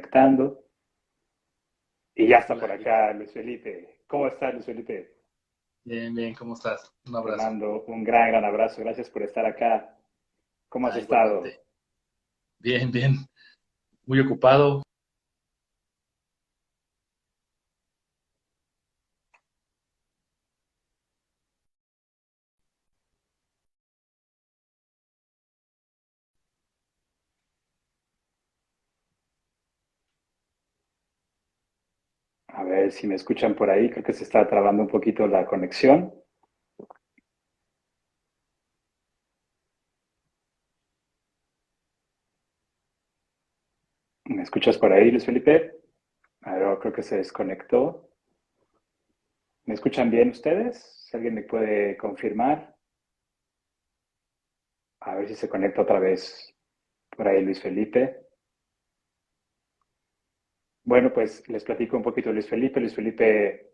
conectando. Y ya está por Hola, acá Luis Felipe. ¿Cómo estás, Luis Felipe? bien, bien, ¿cómo estás? Un Te abrazo. mando un gran, gran abrazo. Gracias por estar acá. ¿Cómo has estado? Igualmente. Bien, bien, muy ocupado. A ver si me escuchan por ahí. Creo que se está trabando un poquito la conexión. ¿Me escuchas por ahí, Luis Felipe? A ver, creo que se desconectó. ¿Me escuchan bien ustedes? Si alguien me puede confirmar. A ver si se conecta otra vez por ahí Luis Felipe. Bueno, pues les platico un poquito de Luis Felipe. Luis Felipe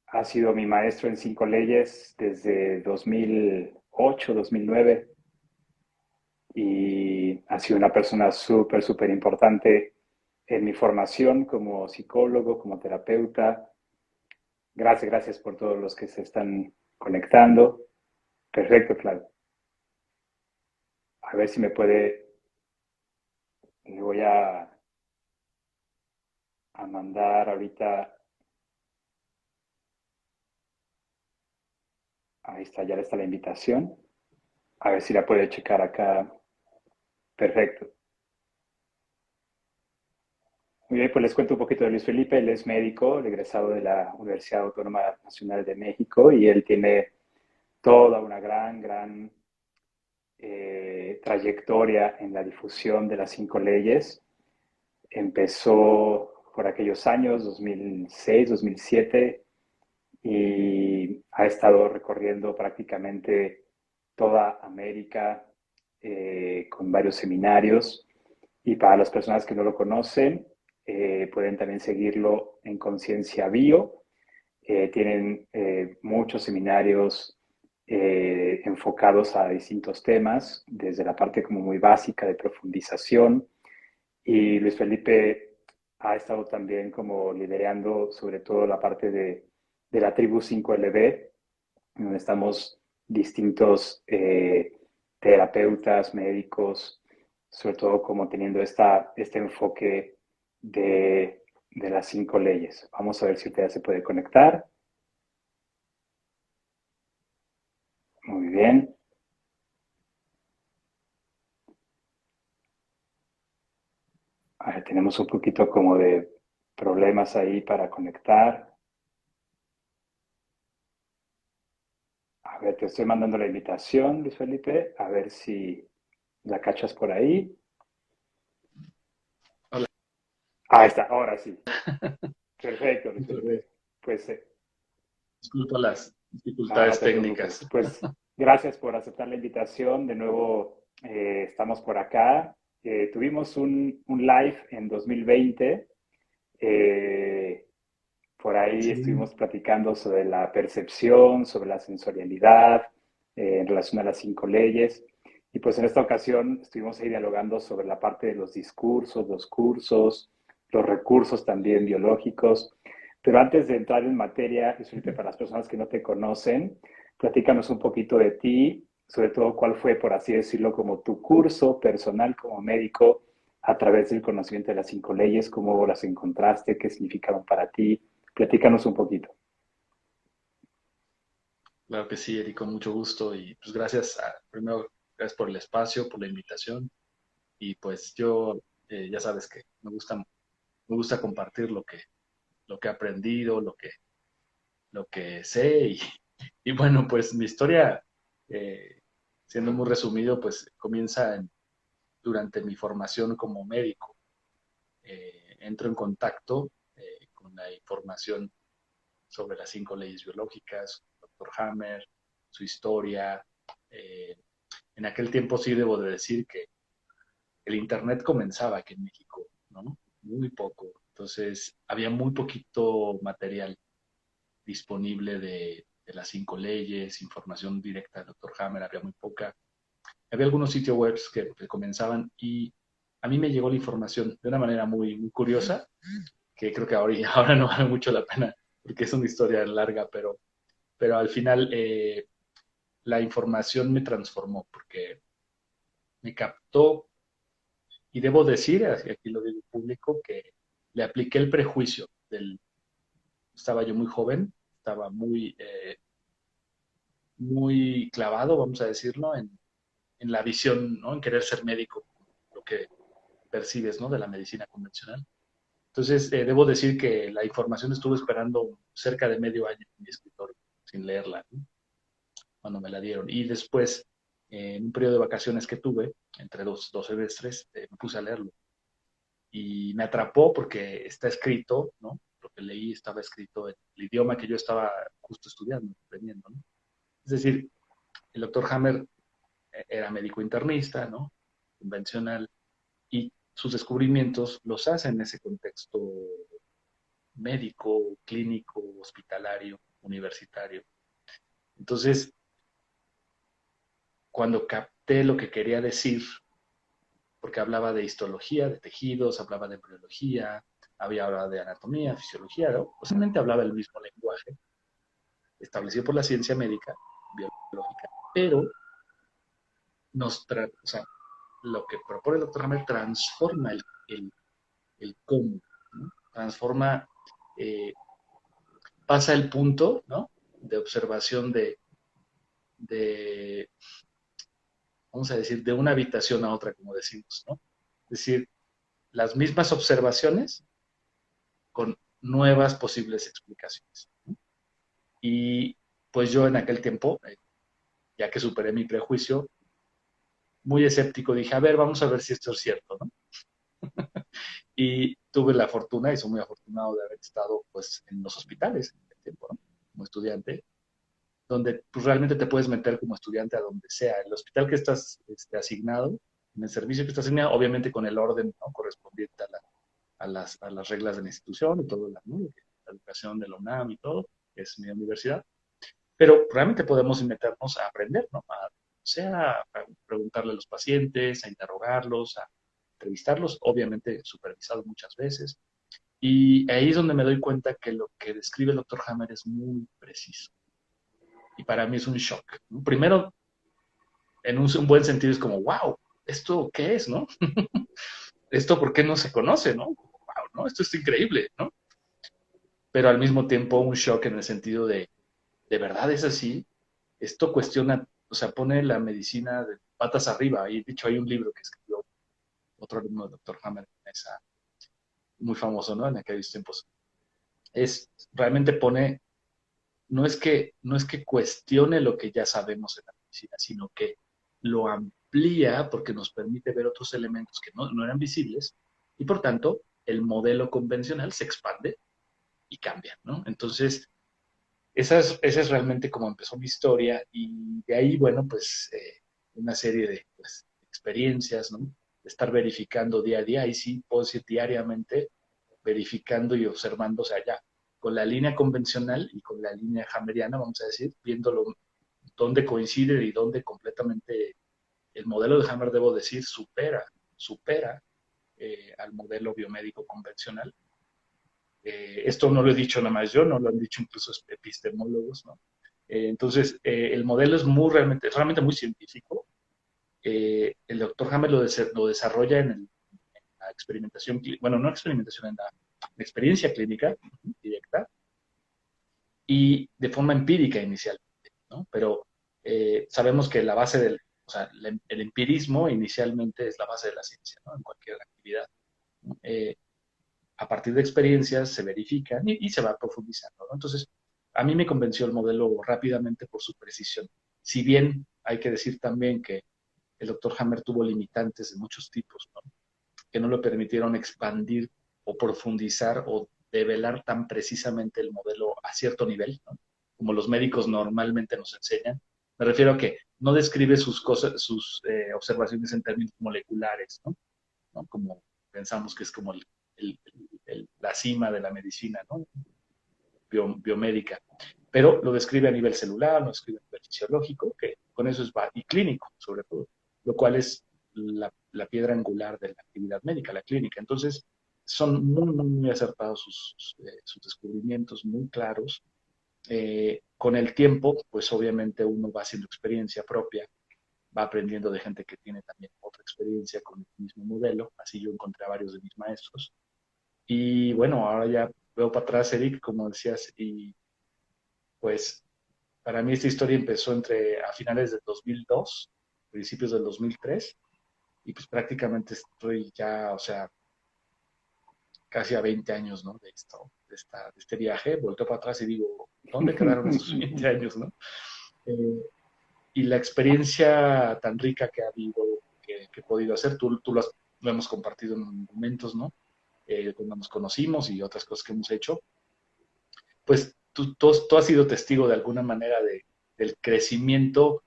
ha sido mi maestro en 5 leyes desde 2008, 2009 y ha sido una persona súper, súper importante en mi formación como psicólogo, como terapeuta. Gracias, gracias por todos los que se están conectando. Perfecto, claro. A ver si me puede, le voy a mandar ahorita, ahí está, ya está la invitación. A ver si la puede checar acá. Perfecto. Muy bien, pues les cuento un poquito de Luis Felipe. Él es médico, egresado de la Universidad Autónoma Nacional de México y él tiene toda una gran, gran trayectoria en la difusión de las 5 leyes. Empezó por aquellos años, 2006, 2007, y ha estado recorriendo prácticamente toda América con varios seminarios. Y para las personas que no lo conocen, pueden también seguirlo en Conciencia Bio. Tienen muchos seminarios enfocados a distintos temas, desde la parte como muy básica de profundización. Y Luis Felipe ha estado también como liderando sobre todo la parte de la tribu 5LB, donde estamos distintos terapeutas, médicos, sobre todo como teniendo este enfoque de las 5 leyes. Vamos a ver si usted ya se puede conectar. Muy bien. A ver, tenemos un poquito como de problemas ahí para conectar. A ver, te estoy mandando la invitación, Luis Felipe. A ver si la cachas por ahí. Hola. Ahí está, ahora sí. Perfecto, Luis Muchas gracias. Felipe. Pues Disculpa las no, no dificultades te preocupes. técnicas. Pues gracias por aceptar la invitación. De nuevo, estamos por acá. Tuvimos un live en 2020. eh, por ahí Sí, estuvimos platicando sobre la percepción, sobre la sensorialidad, en relación a las 5 leyes. Y pues en esta ocasión estuvimos ahí dialogando sobre la parte de los discursos, los cursos, los recursos también biológicos. Pero antes de entrar en materia, y Felipe, para las personas que no te conocen, platícanos un poquito de ti, sobre todo cuál fue, por así decirlo, como tu curso personal como médico a través del conocimiento de las 5 leyes, cómo las encontraste, qué significaban para ti. Platícanos un poquito. claro que sí, Eric, con mucho gusto. Y pues primero, gracias por el espacio, por la invitación. Y pues yo, ya sabes que me gusta compartir lo que he aprendido, lo que sé. Y bueno, pues mi historia, eh, siendo muy resumido, pues comienza durante mi formación como médico. Entro en contacto con la información sobre las 5 leyes biológicas, Dr. Hammer, su historia. Eh, en aquel tiempo sí debo de decir que el Internet comenzaba aquí en México, ¿no? Muy poco. Entonces había muy poquito material disponible de las 5 leyes, información directa del Dr. Hammer, había muy poca. Había algunos sitios web que comenzaban y a mí me llegó la información de una manera muy, muy curiosa, que creo que ahora, ahora no vale mucho la pena, porque es una historia larga, pero al final la información me transformó, porque me captó, y debo decir, aquí lo digo en público, que le apliqué el prejuicio estaba yo muy joven, estaba muy clavado, vamos a decirlo, en la visión, ¿no? En querer ser médico, lo que percibes, ¿no? De la medicina convencional. Entonces, debo decir que la información estuve esperando cerca de medio año en mi escritorio, sin leerla, ¿no? Cuando me la dieron. Y después, en un periodo de vacaciones que tuve, entre dos semestres, me puse a leerlo. Y me atrapó porque está escrito, ¿no? Lo que leí estaba escrito en el idioma que yo estaba justo estudiando, aprendiendo, ¿no? Es decir, el doctor Hammer era médico internista, ¿no? Convencional, y sus descubrimientos los hace en ese contexto médico, clínico, hospitalario, universitario. Entonces, cuando capté lo que quería decir, porque hablaba de histología, de tejidos, hablaba de embriología, había hablado de anatomía, fisiología, ¿no? Posiblemente hablaba el mismo lenguaje establecido por la ciencia médica, biológica, pero o sea, lo que propone el doctor Hammer transforma el cómo, ¿no? Transforma, eh, pasa el punto, ¿no? De observación de, vamos a decir, de una habitación a otra, como decimos, ¿no? Es decir, las mismas observaciones con nuevas posibles explicaciones, ¿no? Y pues yo en aquel tiempo, ya que superé mi prejuicio, muy escéptico, dije, a ver, vamos a ver si esto es cierto, ¿no? Y tuve la fortuna, y soy muy afortunado de haber estado pues en los hospitales en aquel tiempo, ¿no? Como estudiante, donde pues, realmente te puedes meter como estudiante a donde sea. El hospital que estás asignado, en el servicio que estás asignado, obviamente con el orden, ¿no? Correspondiente a las reglas de la institución y todo, ¿no? La educación de la UNAM y todo, que es mi universidad. Pero realmente podemos meternos a aprender, ¿no? O sea, a preguntarle a los pacientes, a interrogarlos, a entrevistarlos, obviamente supervisado muchas veces. Y ahí es donde me doy cuenta que lo que describe el doctor Hammer es muy preciso. Y para mí es un shock, ¿no? Primero, en un buen sentido es como, wow, ¿esto qué es, no? ¿Esto por qué no se conoce, no? Wow, ¿no? Esto es increíble, ¿no? Pero al mismo tiempo un shock en el sentido ¿de verdad es así? Esto cuestiona, o sea, pone la medicina de patas arriba. Y de hecho hay un libro que escribió otro alumno del doctor Hammer, muy famoso, ¿no? En aquellos tiempos. Realmente pone, no es que cuestione lo que ya sabemos en la medicina, sino que lo amplía porque nos permite ver otros elementos que no eran visibles y por tanto el modelo convencional se expande y cambia, ¿no? Entonces, esa es realmente como empezó mi historia y de ahí, bueno, pues una serie de pues, experiencias, ¿no? De estar verificando día a día, y sí, puedo decir diariamente, verificando y observando, o sea, ya con la línea convencional y con la línea hammeriana, vamos a decir, viéndolo dónde coincide y dónde completamente el modelo de Hammer, debo decir, supera al modelo biomédico convencional. Esto no lo he dicho nada más yo, no lo han dicho incluso epistemólogos, ¿no? Entonces, el modelo es realmente muy científico. El doctor Hammer lo desarrolla en la experimentación, bueno, no experimentación, en la experiencia clínica directa y de forma empírica inicialmente, ¿no? Pero sabemos que la base o sea, el empirismo inicialmente es la base de la ciencia, ¿no? En cualquier actividad, ¿no? A partir de experiencias se verifican y se va profundizando, ¿no? Entonces, a mí me convenció el modelo rápidamente por su precisión. Si bien hay que decir también que el doctor Hammer tuvo limitantes de muchos tipos, ¿no? Que no le permitieron expandir o profundizar o develar tan precisamente el modelo a cierto nivel, ¿no? Como los médicos normalmente nos enseñan. Me refiero a que no describe sus observaciones en términos moleculares, ¿no? ¿No? Como pensamos que es como el, la cima de la medicina, ¿no? Biomédica. Pero lo describe a nivel celular, lo describe a nivel fisiológico, que con eso y clínico, sobre todo, lo cual es la piedra angular de la actividad médica, la clínica. Entonces, son muy acertados sus descubrimientos, muy claros. Con el tiempo, pues obviamente uno va haciendo experiencia propia, va aprendiendo de gente que tiene también otra experiencia con el mismo modelo. Así yo encontré a varios de mis maestros. Y bueno, ahora ya veo para atrás, Eric, como decías, y pues para mí esta historia empezó a finales del 2002, principios del 2003, y pues prácticamente estoy ya, o sea, casi a 20 años, ¿no? De esto, de este viaje. Volteo para atrás y digo, ¿dónde quedaron esos 20 años, no? Eh, y la experiencia tan rica que ha habido, que he podido hacer, lo hemos compartido en momentos, ¿no? Cuando nos conocimos y otras cosas que hemos hecho, pues tú has sido testigo de alguna manera del crecimiento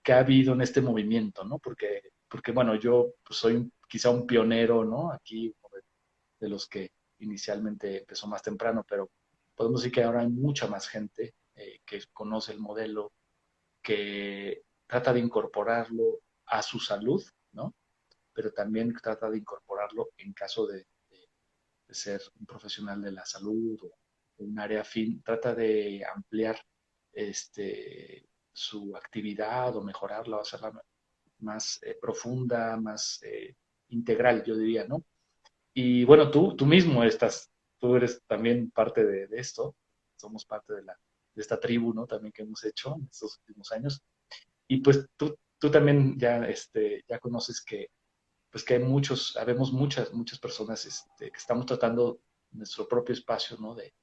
que ha habido en este movimiento, ¿no? Porque bueno, yo pues, soy quizá un pionero, ¿no? Aquí de los que inicialmente empezó más temprano, pero podemos decir que ahora hay mucha más gente que conoce el modelo, que trata de incorporarlo a su salud, ¿no? Pero también trata de incorporarlo en caso de ser un profesional de la salud o un área afín, trata de ampliar su actividad o mejorarla o hacerla más profunda, más integral, yo diría, ¿no? Y bueno, tú mismo tú eres también parte de esto, somos parte de esta tribu, ¿no? También que hemos hecho en estos últimos años. Y pues tú también ya conoces pues que habemos muchas personas que estamos tratando nuestro propio espacio, ¿no? De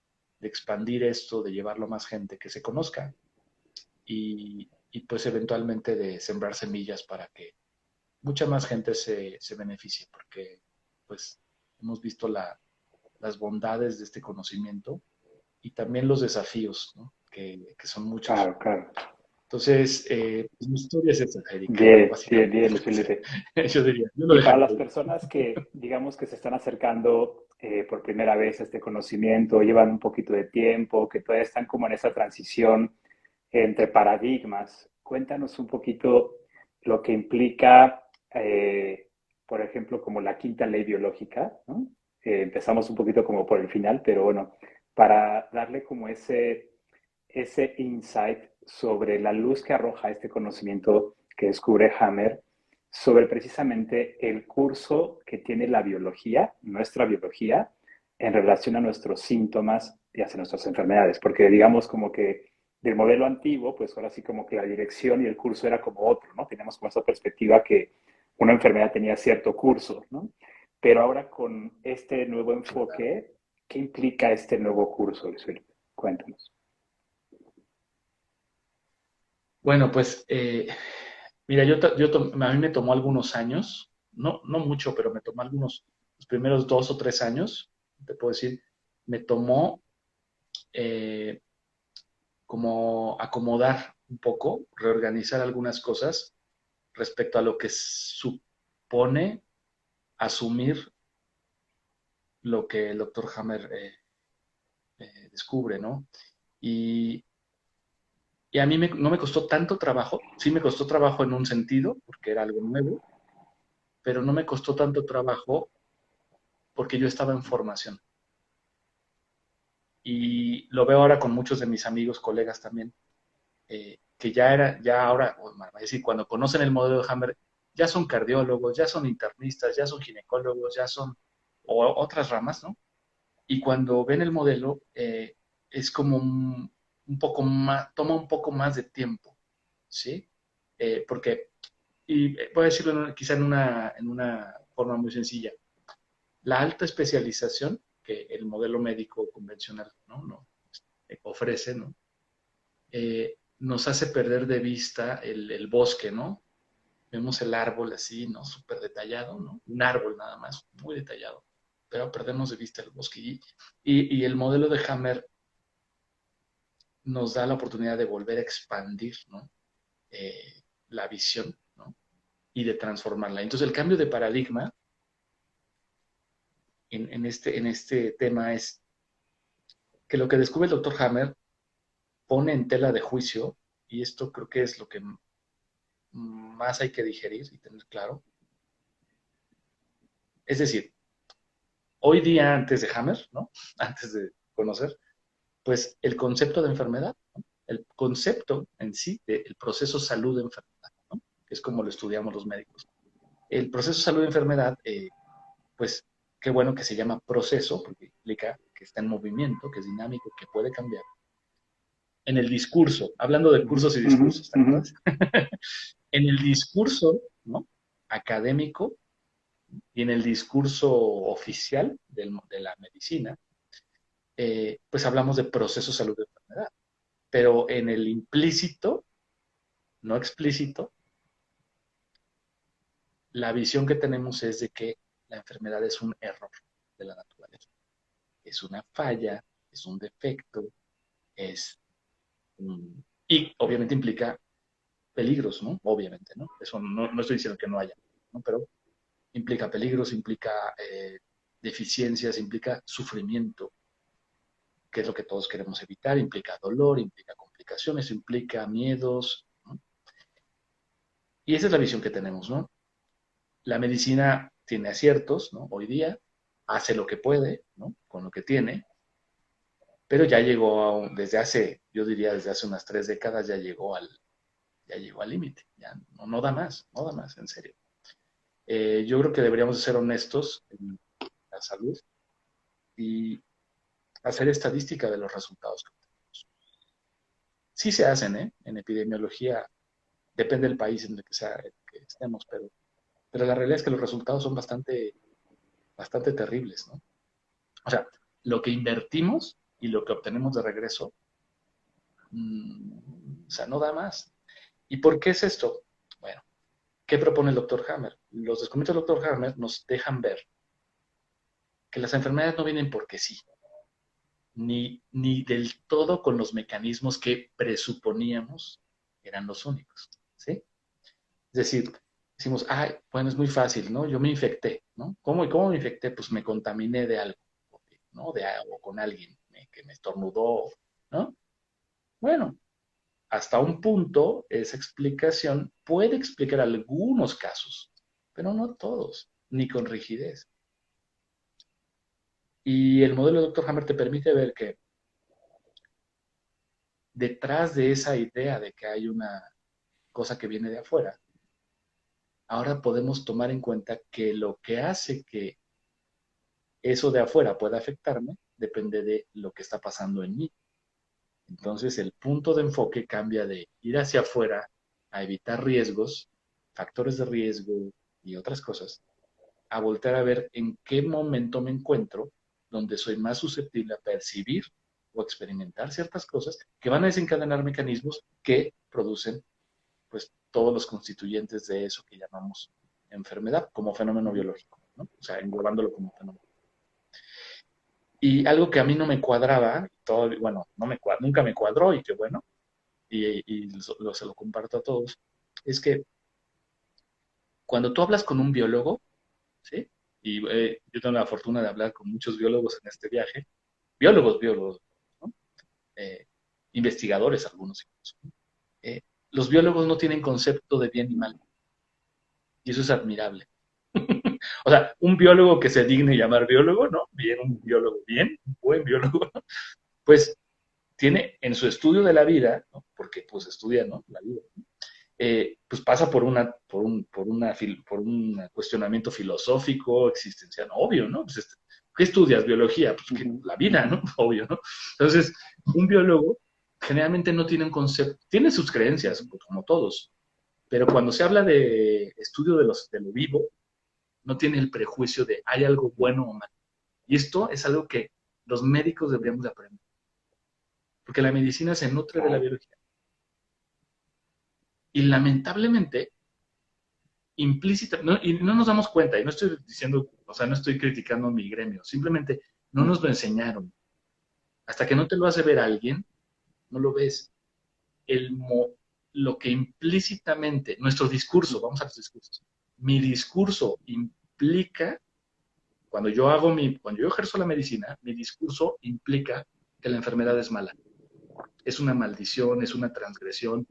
expandir esto, de llevarlo a más gente que se conozca y pues eventualmente de sembrar semillas para que mucha más gente se beneficie, porque pues hemos visto las bondades de este conocimiento y también los desafíos, ¿no? Que son muchos. Claro, claro. Entonces, pues, mi historia es esa, Eric, Bien, bien, básicamente. bien, Luis Felipe. Yo diría, yo lo Y para dejaría las ahí. personas que, digamos, que se están acercando por primera vez a este conocimiento, llevan un poquito de tiempo, que todavía están como en esa transición entre paradigmas, cuéntanos un poquito lo que implica, por ejemplo, como la quinta ley biológica, ¿no? Empezamos un poquito como por el final, pero bueno, para darle como ese insight sobre la luz que arroja este conocimiento que descubre Hammer sobre precisamente el curso que tiene la biología, nuestra biología, en relación a nuestros síntomas y hacia nuestras enfermedades. Porque digamos como que del modelo antiguo, pues ahora sí como que la dirección y el curso era como otro, ¿no? Teníamos como esa perspectiva que una enfermedad tenía cierto curso, ¿no? Pero ahora con este nuevo enfoque, ¿qué implica este nuevo curso, Luis Felipe? Cuéntanos. Bueno, pues, mira, a mí me tomó algunos años, no mucho, pero me tomó los primeros 2 o 3 años, te puedo decir, me tomó eh, como acomodar un poco, reorganizar algunas cosas respecto a lo que supone asumir lo que el doctor Hammer descubre, ¿no? Y, y a mí no me costó tanto trabajo, sí me costó trabajo en un sentido, porque era algo nuevo, pero no me costó tanto trabajo porque yo estaba en formación. Y lo veo ahora con muchos de mis amigos, colegas también, que ya ahora, es decir, cuando conocen el modelo de Hammer, ya son cardiólogos, ya son internistas, ya son ginecólogos, ya son otras ramas, ¿no? Y cuando ven el modelo, es como un poco más, toma un poco más de tiempo, ¿sí? Porque, y voy a decirlo quizá en una forma muy sencilla, la alta especialización que el modelo médico convencional no ofrece, ¿no? Nos hace perder de vista el bosque, ¿no? Vemos el árbol así, ¿no? Súper detallado, ¿no? Un árbol nada más, muy detallado, pero perdemos de vista el bosque. Y el modelo de Hammer nos da la oportunidad de volver a expandir, ¿no? La visión, ¿no? Y de transformarla. Entonces el cambio de paradigma en este tema es que lo que descubre el doctor Hammer pone en tela de juicio, y esto creo que es lo que más hay que digerir y tener claro, Es decir, hoy día antes de Hammer, ¿no? Antes de conocer, pues el concepto de enfermedad, ¿no? El concepto en sí del proceso salud-enfermedad, ¿no? Que es como lo estudiamos los médicos. El proceso salud-enfermedad, pues qué bueno que se llama proceso, porque implica que está en movimiento, que es dinámico, que puede cambiar. En el discurso, hablando de Ujú, cursos y ujú, discursos, ¿te ujú. acuerdas? En el discurso, ¿no? Académico y en el discurso oficial de la medicina, pues hablamos de proceso salud-enfermedad. Pero en el implícito, no explícito, la visión que tenemos es de que la enfermedad es un error de la naturaleza. Es una falla, es un defecto, es y obviamente implica peligros, ¿no? Obviamente, ¿no? Eso no estoy diciendo que no haya, ¿no? Pero implica peligros, implica deficiencias, implica sufrimiento, que es lo que todos queremos evitar, implica dolor, implica complicaciones, implica miedos, ¿no? Y esa es la visión que tenemos, ¿no? La medicina tiene aciertos, ¿no? Hoy día hace lo que puede, ¿no? Con lo que tiene, pero ya llegó desde hace, yo diría desde hace unas 3 décadas, ya llegó al límite, ya no da más, no da más, en serio. Yo creo que deberíamos ser honestos en la salud y hacer estadística de los resultados que tenemos. Sí se hacen, ¿eh? En epidemiología, depende del país en el que, sea, el que estemos, pero la realidad es que los resultados son bastante terribles, ¿no? O sea, lo que invertimos y lo que obtenemos de regreso, o sea, no da más. ¿Y por qué es esto? Bueno, ¿qué propone el doctor Hammer? Los descubrimientos del doctor Hammer nos dejan ver que las enfermedades no vienen porque sí, ni del todo con los mecanismos que presuponíamos eran los únicos, ¿sí? Es decir, decimos, ay, bueno, es muy fácil, ¿no? Yo me infecté, ¿no? ¿Cómo me infecté? Pues me contaminé de algo, ¿no? De algo con alguien que me estornudó, ¿no? Bueno, hasta un punto esa explicación puede explicar algunos casos, pero no todos, ni con rigidez. Y el modelo de Dr. Hammer te permite ver que detrás de esa idea de que hay una cosa que viene de afuera, ahora podemos tomar en cuenta que lo que hace que eso de afuera pueda afectarme depende de lo que está pasando en mí. Entonces el punto de enfoque cambia de ir hacia afuera a evitar riesgos, factores de riesgo y otras cosas, a voltear a ver en qué momento me encuentro donde soy más susceptible a percibir o experimentar ciertas cosas que van a desencadenar mecanismos que producen pues todos los constituyentes de eso que llamamos enfermedad como fenómeno biológico, ¿no? O sea, englobándolo como fenómeno. Y algo que a mí no me cuadraba, bueno, nunca me cuadró y qué bueno, y se lo comparto a todos, es que cuando tú hablas con un biólogo, ¿sí? Y yo tengo la fortuna de hablar con muchos biólogos en este viaje, biólogos, ¿no? Eh, investigadores algunos incluso, ¿no? Los biólogos no tienen concepto de bien y mal, y eso es admirable. O sea, un biólogo que se digne llamar biólogo, ¿no? Bien, un biólogo, bien, un buen biólogo, ¿no? Pues tiene en su estudio de la vida, ¿no? Porque pues estudia, ¿no? La vida, ¿no? Pues pasa por un cuestionamiento filosófico, existencial, obvio, ¿no? Pues ¿qué estudias? Biología, pues que Ujú, la vida, ujú. ¿no? Obvio, ¿no? Entonces, un biólogo generalmente no tiene un concepto, tiene sus creencias, pues, como todos, pero cuando se habla de estudio de lo vivo, no tiene el prejuicio de hay algo bueno o malo. Y esto es algo que los médicos deberíamos de aprender, porque la medicina se nutre de la Claro. biología. Y lamentablemente, implícita, no, y no nos damos cuenta, y no estoy diciendo, o sea, no estoy criticando a mi gremio, simplemente no nos lo enseñaron. Hasta que no te lo hace ver alguien, no lo ves. El mo, lo que implícitamente, nuestro discurso, vamos a los discursos, mi discurso implica, cuando yo ejerzo la medicina, mi discurso implica que la enfermedad es mala, es una maldición, es una transgresión,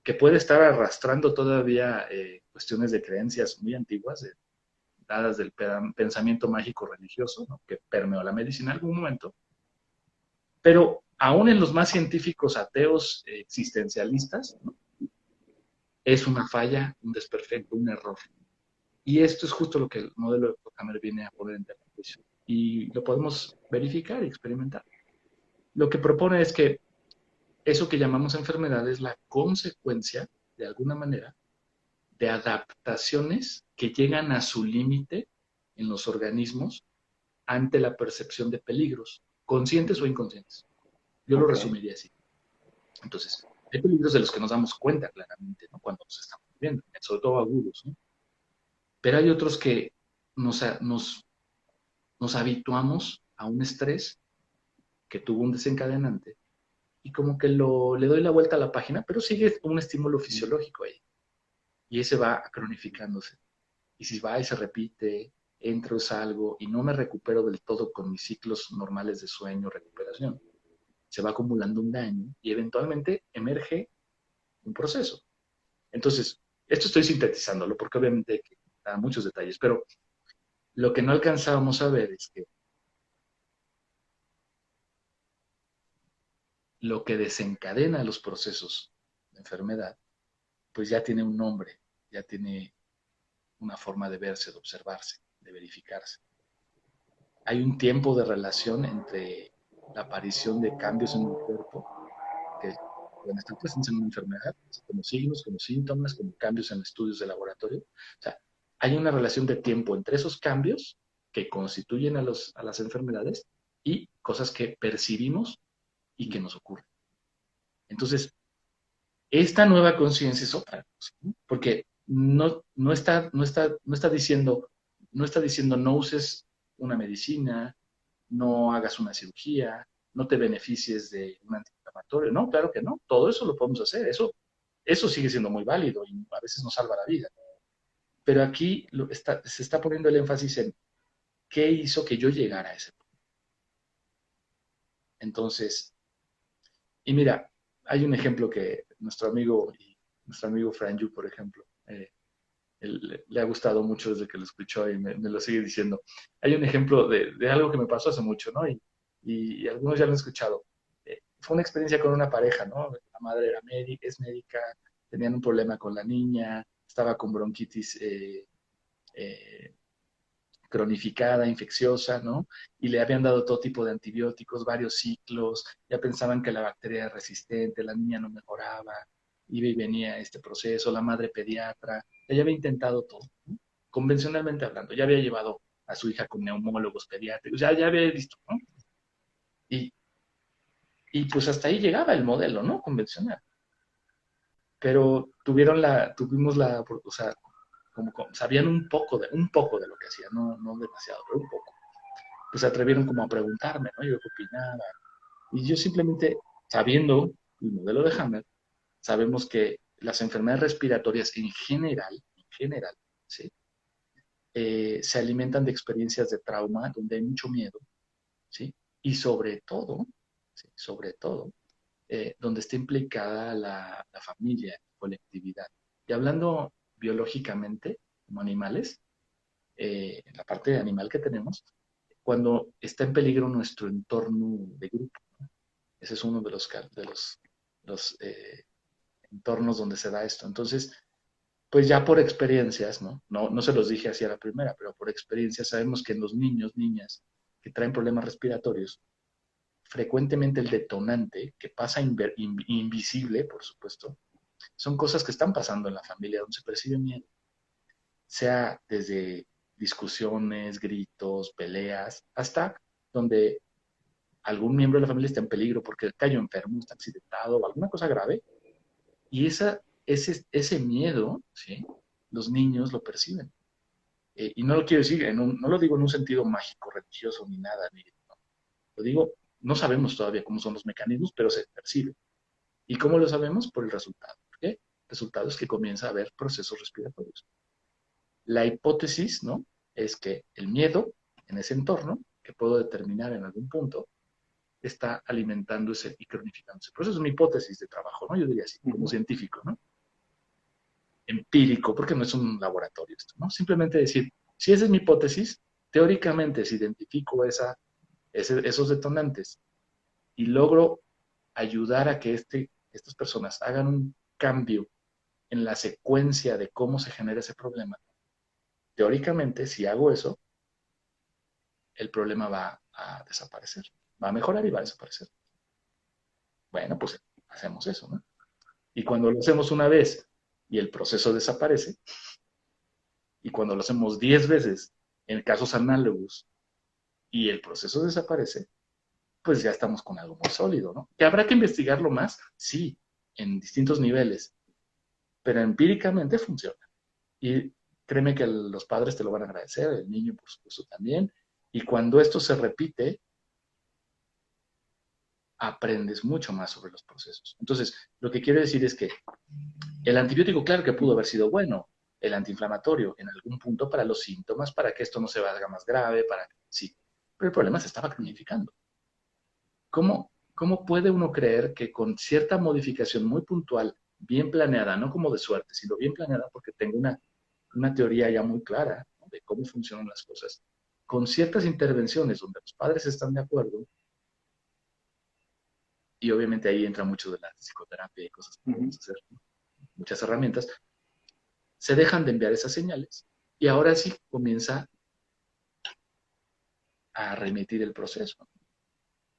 que puede estar arrastrando todavía cuestiones de creencias muy antiguas, dadas del pensamiento mágico religioso, ¿no? Que permeó la medicina en algún momento, pero aún en los más científicos ateos existencialistas, ¿no? Es una falla, un desperfecto, un error. Y esto es justo lo que el modelo de Potamer viene a poner en tela de juicio. Y lo podemos verificar y experimentar. Lo que propone es que eso que llamamos enfermedad es la consecuencia, de alguna manera, de adaptaciones que llegan a su límite en los organismos ante la percepción de peligros, conscientes o inconscientes. Yo lo Ok, resumiría así. Entonces, hay peligros de los que nos damos cuenta claramente, ¿no? Cuando nos estamos viendo, sobre todo agudos, ¿no? Pero hay otros que nos, nos, nos habituamos a un estrés que tuvo un desencadenante y como que le doy la vuelta a la página, pero sigue un estímulo fisiológico ahí. Y ese va cronificándose. Y si va y se repite, entro, salgo y no me recupero del todo con mis ciclos normales de sueño, recuperación, se va acumulando un daño y eventualmente emerge un proceso. Entonces, esto estoy sintetizándolo porque obviamente da muchos detalles, pero lo que no alcanzábamos a ver es que lo que desencadena los procesos de enfermedad, pues ya tiene un nombre, ya tiene una forma de verse, de observarse, de verificarse. Hay un tiempo de relación entre la aparición de cambios en el cuerpo que pueden estar presentes en una enfermedad, como signos, como síntomas, como cambios en estudios de laboratorio. O sea, hay una relación de tiempo entre esos cambios que constituyen a las enfermedades y cosas que percibimos y que nos ocurren. Entonces, esta nueva conciencia es otra cosa, ¿no? Porque no está diciendo no uses una medicina, no hagas una cirugía, no te beneficies de un antiinflamatorio. No, claro que no. Todo eso lo podemos hacer. Eso sigue siendo muy válido y a veces nos salva la vida. Pero aquí se está poniendo el énfasis en qué hizo que yo llegara a ese punto. Entonces, y mira, hay un ejemplo que nuestro amigo Fran Yu, por ejemplo, le ha gustado mucho desde que lo escuchó y me lo sigue diciendo. Hay un ejemplo de algo que me pasó hace mucho, ¿no? Y algunos ya lo han escuchado. Fue una experiencia con una pareja, ¿no? La madre era médica, es médica, tenían un problema con la niña, estaba con bronquitis eh, cronificada, infecciosa, ¿no? Y le habían dado todo tipo de antibióticos, varios ciclos, ya pensaban que la bacteria era resistente, la niña no mejoraba, iba y venía este proceso, la madre pediatra, ella había intentado todo, ¿no? Convencionalmente hablando, ya había llevado a su hija con neumólogos pediátricos, ya había visto, ¿no? Y, y pues hasta ahí llegaba el modelo, ¿no? Convencional. Pero tuvimos la, o sea, sabían un poco de lo que hacían, no demasiado, pero un poco. Pues se atrevieron como a preguntarme, ¿no? Yo qué opinaba. Y yo simplemente, sabiendo el modelo de Hammer, sabemos que las enfermedades respiratorias en general, ¿sí? Se alimentan de experiencias de trauma donde hay mucho miedo, ¿sí? Y sobre todo, ¿sí? Sobre todo, donde está implicada la familia, la colectividad. Y hablando biológicamente, como animales, la parte animal que tenemos, cuando está en peligro nuestro entorno de grupo, ¿no? Ese es uno de los entornos donde se da esto. Entonces, pues ya por experiencias, ¿no? No se los dije así a la primera, pero por experiencia sabemos que en los niños, niñas que traen problemas respiratorios, frecuentemente el detonante, que pasa invisible, por supuesto, son cosas que están pasando en la familia donde se percibe miedo, sea desde discusiones, gritos, peleas, hasta donde algún miembro de la familia está en peligro porque cayó enfermo, está accidentado o alguna cosa grave, y ese miedo, ¿sí? Los niños lo perciben. Y no lo quiero decir, no lo digo en un sentido mágico, religioso, ni nada, no. Lo digo, no sabemos todavía cómo son los mecanismos, pero se percibe. ¿Y cómo lo sabemos? Por el resultado. ¿Por qué? El resultado es que comienza a haber procesos respiratorios. La hipótesis, ¿no? Es que el miedo en ese entorno, que puedo determinar en algún punto, está alimentándose y cronificándose. Por eso es una hipótesis de trabajo, ¿no? Yo diría así, como ujú, científico, ¿no? Empírico, porque no es un laboratorio esto, ¿no? Simplemente decir, Si esa es mi hipótesis, teóricamente, si identifico esos detonantes y logro ayudar a que estas personas hagan un cambio en la secuencia de cómo se genera ese problema, teóricamente, si hago eso, el problema va a desaparecer, va a mejorar y va a desaparecer. Bueno, pues hacemos eso, ¿no? Y cuando lo hacemos una vez y el proceso desaparece, y cuando lo hacemos 10 veces en casos análogos y el proceso desaparece, pues ya estamos con algo muy sólido, ¿no? ¿Que habrá que investigarlo más? Sí, en distintos niveles, pero empíricamente funciona. Y créeme que los padres te lo van a agradecer, el niño por supuesto también, y cuando esto se repite, aprendes mucho más sobre los procesos. Entonces, lo que quiero decir es que el antibiótico, claro que pudo haber sido bueno, el antiinflamatorio en algún punto para los síntomas, para que esto no se haga más grave, sí, pero el problema se estaba cronificando. ¿Cómo puede uno creer que con cierta modificación muy puntual, bien planeada, no como de suerte, sino bien planeada, porque tengo una teoría ya muy clara, ¿no?, de cómo funcionan las cosas, con ciertas intervenciones donde los padres están de acuerdo, y obviamente ahí entra mucho de la psicoterapia y cosas que podemos hacer, ¿no?, muchas herramientas, se dejan de enviar esas señales y ahora sí comienza a remitir el proceso.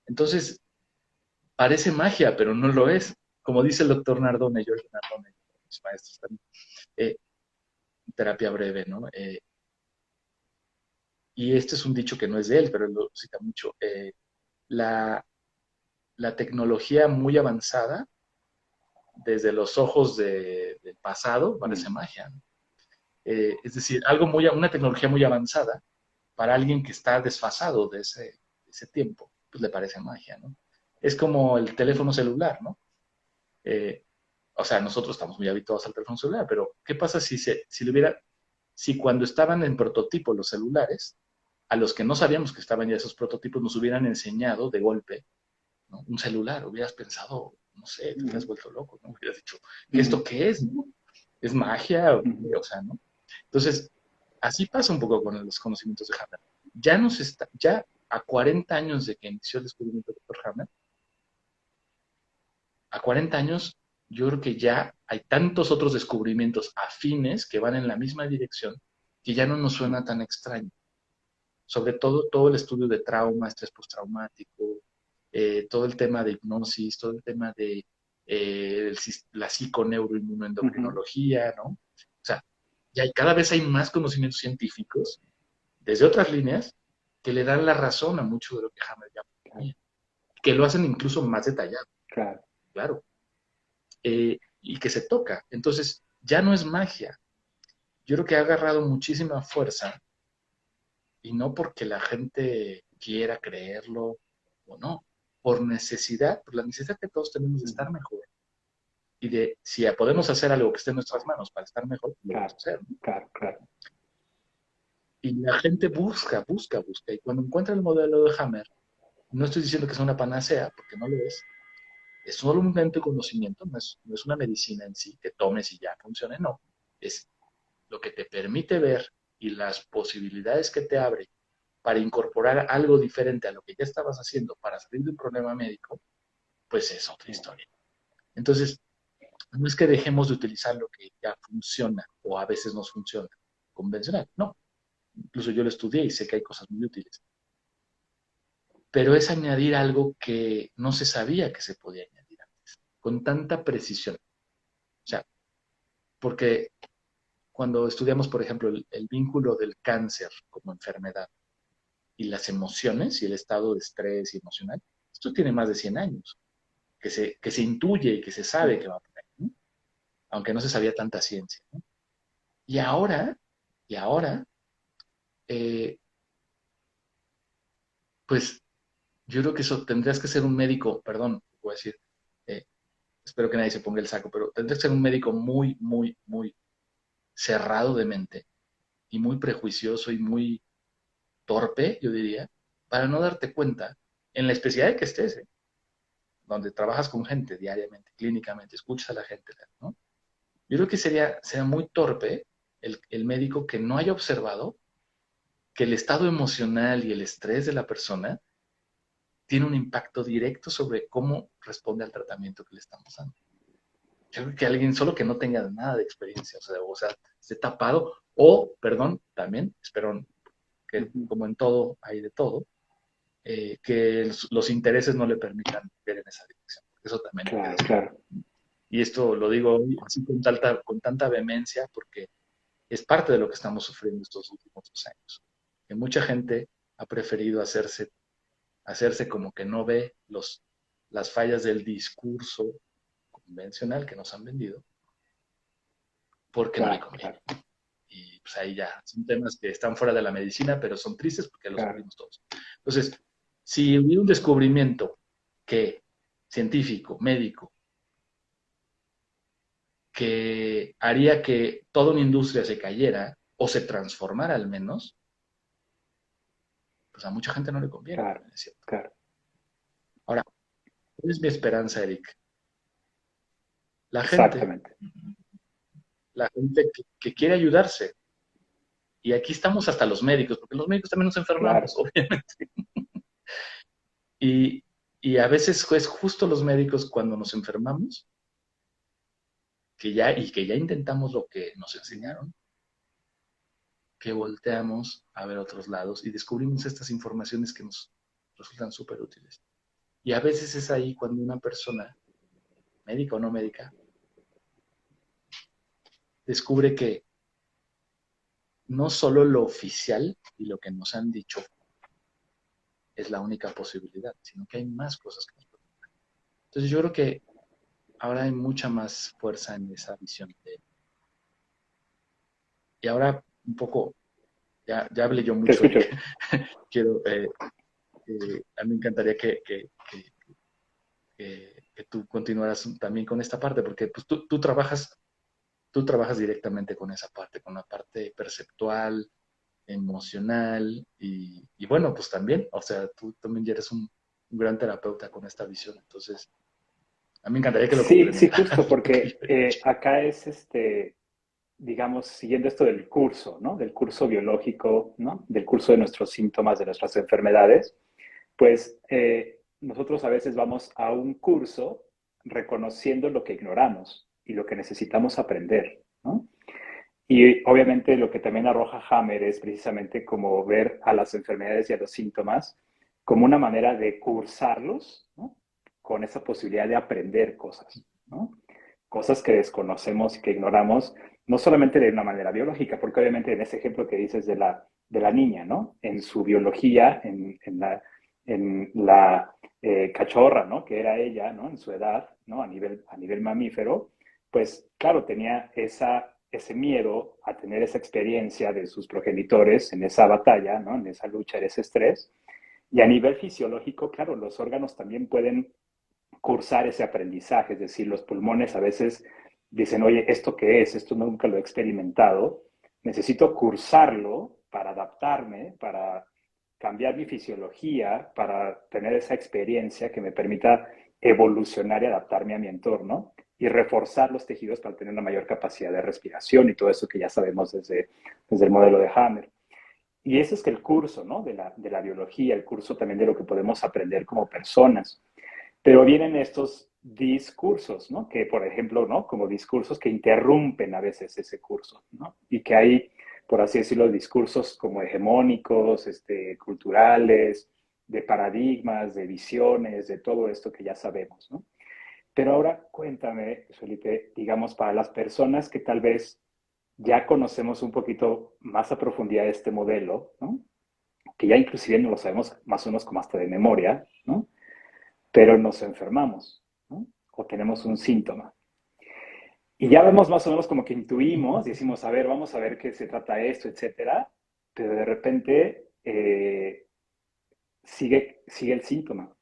Entonces, parece magia, pero no lo es. Como dice el doctor Nardone, George Nardone, mis maestros también, eh, terapia breve, ¿no? Y este es un dicho que no es de él, pero él lo cita mucho. La, la tecnología muy avanzada, desde los ojos del pasado, parece magia, ¿no? Es decir, una tecnología muy avanzada, para alguien que está desfasado de ese tiempo, pues le parece magia, ¿no? Es como el teléfono celular, ¿no? Eh, o sea, nosotros estamos muy habituados al teléfono celular, pero ¿qué pasa si cuando estaban en prototipo los celulares, a los que no sabíamos que estaban ya esos prototipos, nos hubieran enseñado de golpe, ¿no?, un celular? Hubieras pensado, no sé, te hubieras vuelto loco, ¿no? Hubieras dicho, ¿esto qué es, no? ¿Es magia? O sea, ¿no? Entonces, así pasa un poco con los conocimientos de Hammer. Ya a 40 años de que inició el descubrimiento del doctor Hammer, a 40 años, yo creo que ya hay tantos otros descubrimientos afines que van en la misma dirección que ya no nos suena tan extraño. Sobre todo el estudio de trauma, estrés postraumático, todo el tema de hipnosis, todo el tema de la psiconeuroinmunoendocrinología, ¿no? O sea, cada vez hay más conocimientos científicos desde otras líneas que le dan la razón a mucho de lo que Hammer ya ponía, que lo hacen incluso más detallado, Claro. claro, y que se toca. Entonces, ya no es magia. Yo creo que ha agarrado muchísima fuerza y no porque la gente quiera creerlo o no, por la necesidad que todos tenemos de estar mejor y de si podemos hacer algo que esté en nuestras manos para estar mejor, lo vamos a Claro, hacer, ¿no? claro, claro. Y la gente busca, busca, busca. Y cuando encuentra el modelo de Hammer, no estoy diciendo que sea una panacea, porque no lo es solo un momento de conocimiento, no es una medicina en sí que tomes y ya funcione, no. Es lo que te permite ver y las posibilidades que te abre para incorporar algo diferente a lo que ya estabas haciendo para salir de un problema médico, pues es otra historia. Entonces, no es que dejemos de utilizar lo que ya funciona o a veces nos funciona convencional, no. Incluso yo lo estudié y sé que hay cosas muy útiles. Pero es añadir algo que no se sabía que se podía añadir antes, con tanta precisión. O sea, porque cuando estudiamos, por ejemplo, el vínculo del cáncer como enfermedad y las emociones y el estado de estrés y emocional, esto tiene más de 100 años, que se intuye y que se sabe que va por ahí, ¿no? Aunque no se sabía tanta ciencia, ¿no? Y ahora, eh, pues yo creo que eso tendrías que ser un médico, perdón, voy a decir, eh, espero que nadie se ponga el saco, pero tendrías que ser un médico muy, muy, muy cerrado de mente y muy prejuicioso y muy torpe, yo diría, para no darte cuenta, en la especialidad que estés, donde trabajas con gente diariamente, clínicamente, escuchas a la gente, ¿no? Yo creo que sería muy torpe el médico que no haya observado que el estado emocional y el estrés de la persona tiene un impacto directo sobre cómo responde al tratamiento que le estamos dando. Yo creo que alguien solo que no tenga nada de experiencia, o sea, esté tapado, o, perdón, también, espero que Ujú. como en todo hay de todo, que los intereses no le permitan ver en esa dirección. Eso también Claro, creo. claro, Y esto lo digo hoy así con tanta vehemencia porque es parte de lo que estamos sufriendo estos últimos 2 años. Que mucha gente ha preferido hacerse como que no ve las fallas del discurso convencional que nos han vendido porque no le claro, conviene. claro, Y pues ahí ya son temas que están fuera de la medicina, pero son tristes porque los claro. vivimos todos. Entonces, si hubiera un descubrimiento que científico, médico, que haría que toda una industria se cayera o se transformara al menos, pues a mucha gente no le conviene, Claro, también es cierto. claro. Ahora, ¿cuál es mi esperanza, Eric? La gente, Exactamente. la gente que quiere ayudarse. Y aquí estamos hasta los médicos, porque los médicos también nos enfermamos, Claro. obviamente. Y, y a veces es justo los médicos cuando nos enfermamos, que ya intentamos lo que nos Ujú. enseñaron, que volteamos a ver otros lados y descubrimos estas informaciones que nos resultan súper útiles. Y a veces es ahí cuando una persona, médica o no médica, descubre que no solo lo oficial y lo que nos han dicho es la única posibilidad, sino que hay más cosas que nos pueden dar. Entonces yo creo que ahora hay mucha más fuerza en esa visión. Y ahora un poco, ya hablé yo Te mucho, escucho. Eric. Quiero, a mí me encantaría que tú continuaras también con esta parte, porque pues, tú trabajas directamente con esa parte, con la parte perceptual, emocional y bueno, pues también, o sea, tú también ya eres un gran terapeuta con esta visión. Entonces, a mí me encantaría que lo Sí, sí, complementaras justo, lo que porque yo he dicho. acá es digamos, siguiendo esto del curso, ¿no? Del curso biológico, ¿no? Del curso de nuestros síntomas, de nuestras enfermedades, pues nosotros a veces vamos a un curso reconociendo lo que ignoramos y lo que necesitamos aprender, ¿no? Y obviamente lo que también arroja Hammer es precisamente como ver a las enfermedades y a los síntomas como una manera de cursarlos, ¿no? Con esa posibilidad de aprender cosas, ¿no? Cosas que desconocemos y que ignoramos, no solamente de una manera biológica, porque obviamente en ese ejemplo que dices de la niña, ¿no? En su biología, en la cachorra, ¿no? Que era ella, ¿no? En su edad, ¿no? A nivel mamífero, pues claro, tenía ese miedo a tener esa experiencia de sus progenitores en esa batalla, ¿no? En esa lucha, en ese estrés. Y a nivel fisiológico, claro, los órganos también pueden cursar ese aprendizaje, es decir, los pulmones a veces dicen, oye, ¿esto qué es? Esto nunca lo he experimentado, necesito cursarlo para adaptarme, para cambiar mi fisiología, para tener esa experiencia que me permita evolucionar y adaptarme a mi entorno y reforzar los tejidos para tener una mayor capacidad de respiración y todo eso que ya sabemos desde el modelo de Hammer. Y ese es que el curso, ¿no? De la biología, el curso también de lo que podemos aprender como personas. Pero vienen estos discursos, ¿no? Que, por ejemplo, ¿no? Como discursos que interrumpen a veces ese curso, ¿no? Y que hay, por así decirlo, discursos como hegemónicos, culturales, de paradigmas, de visiones, de todo esto que ya sabemos, ¿no? Pero ahora cuéntame, Felipe, digamos, para las personas que tal vez ya conocemos un poquito más a profundidad este modelo, ¿no? Que ya inclusive no lo sabemos más o menos como hasta de memoria, ¿no? Pero nos enfermamos, ¿no? O tenemos un síntoma. Y ya vemos más o menos como que intuimos, decimos, a ver, vamos a ver qué se trata esto, etcétera, pero de repente sigue el síntoma.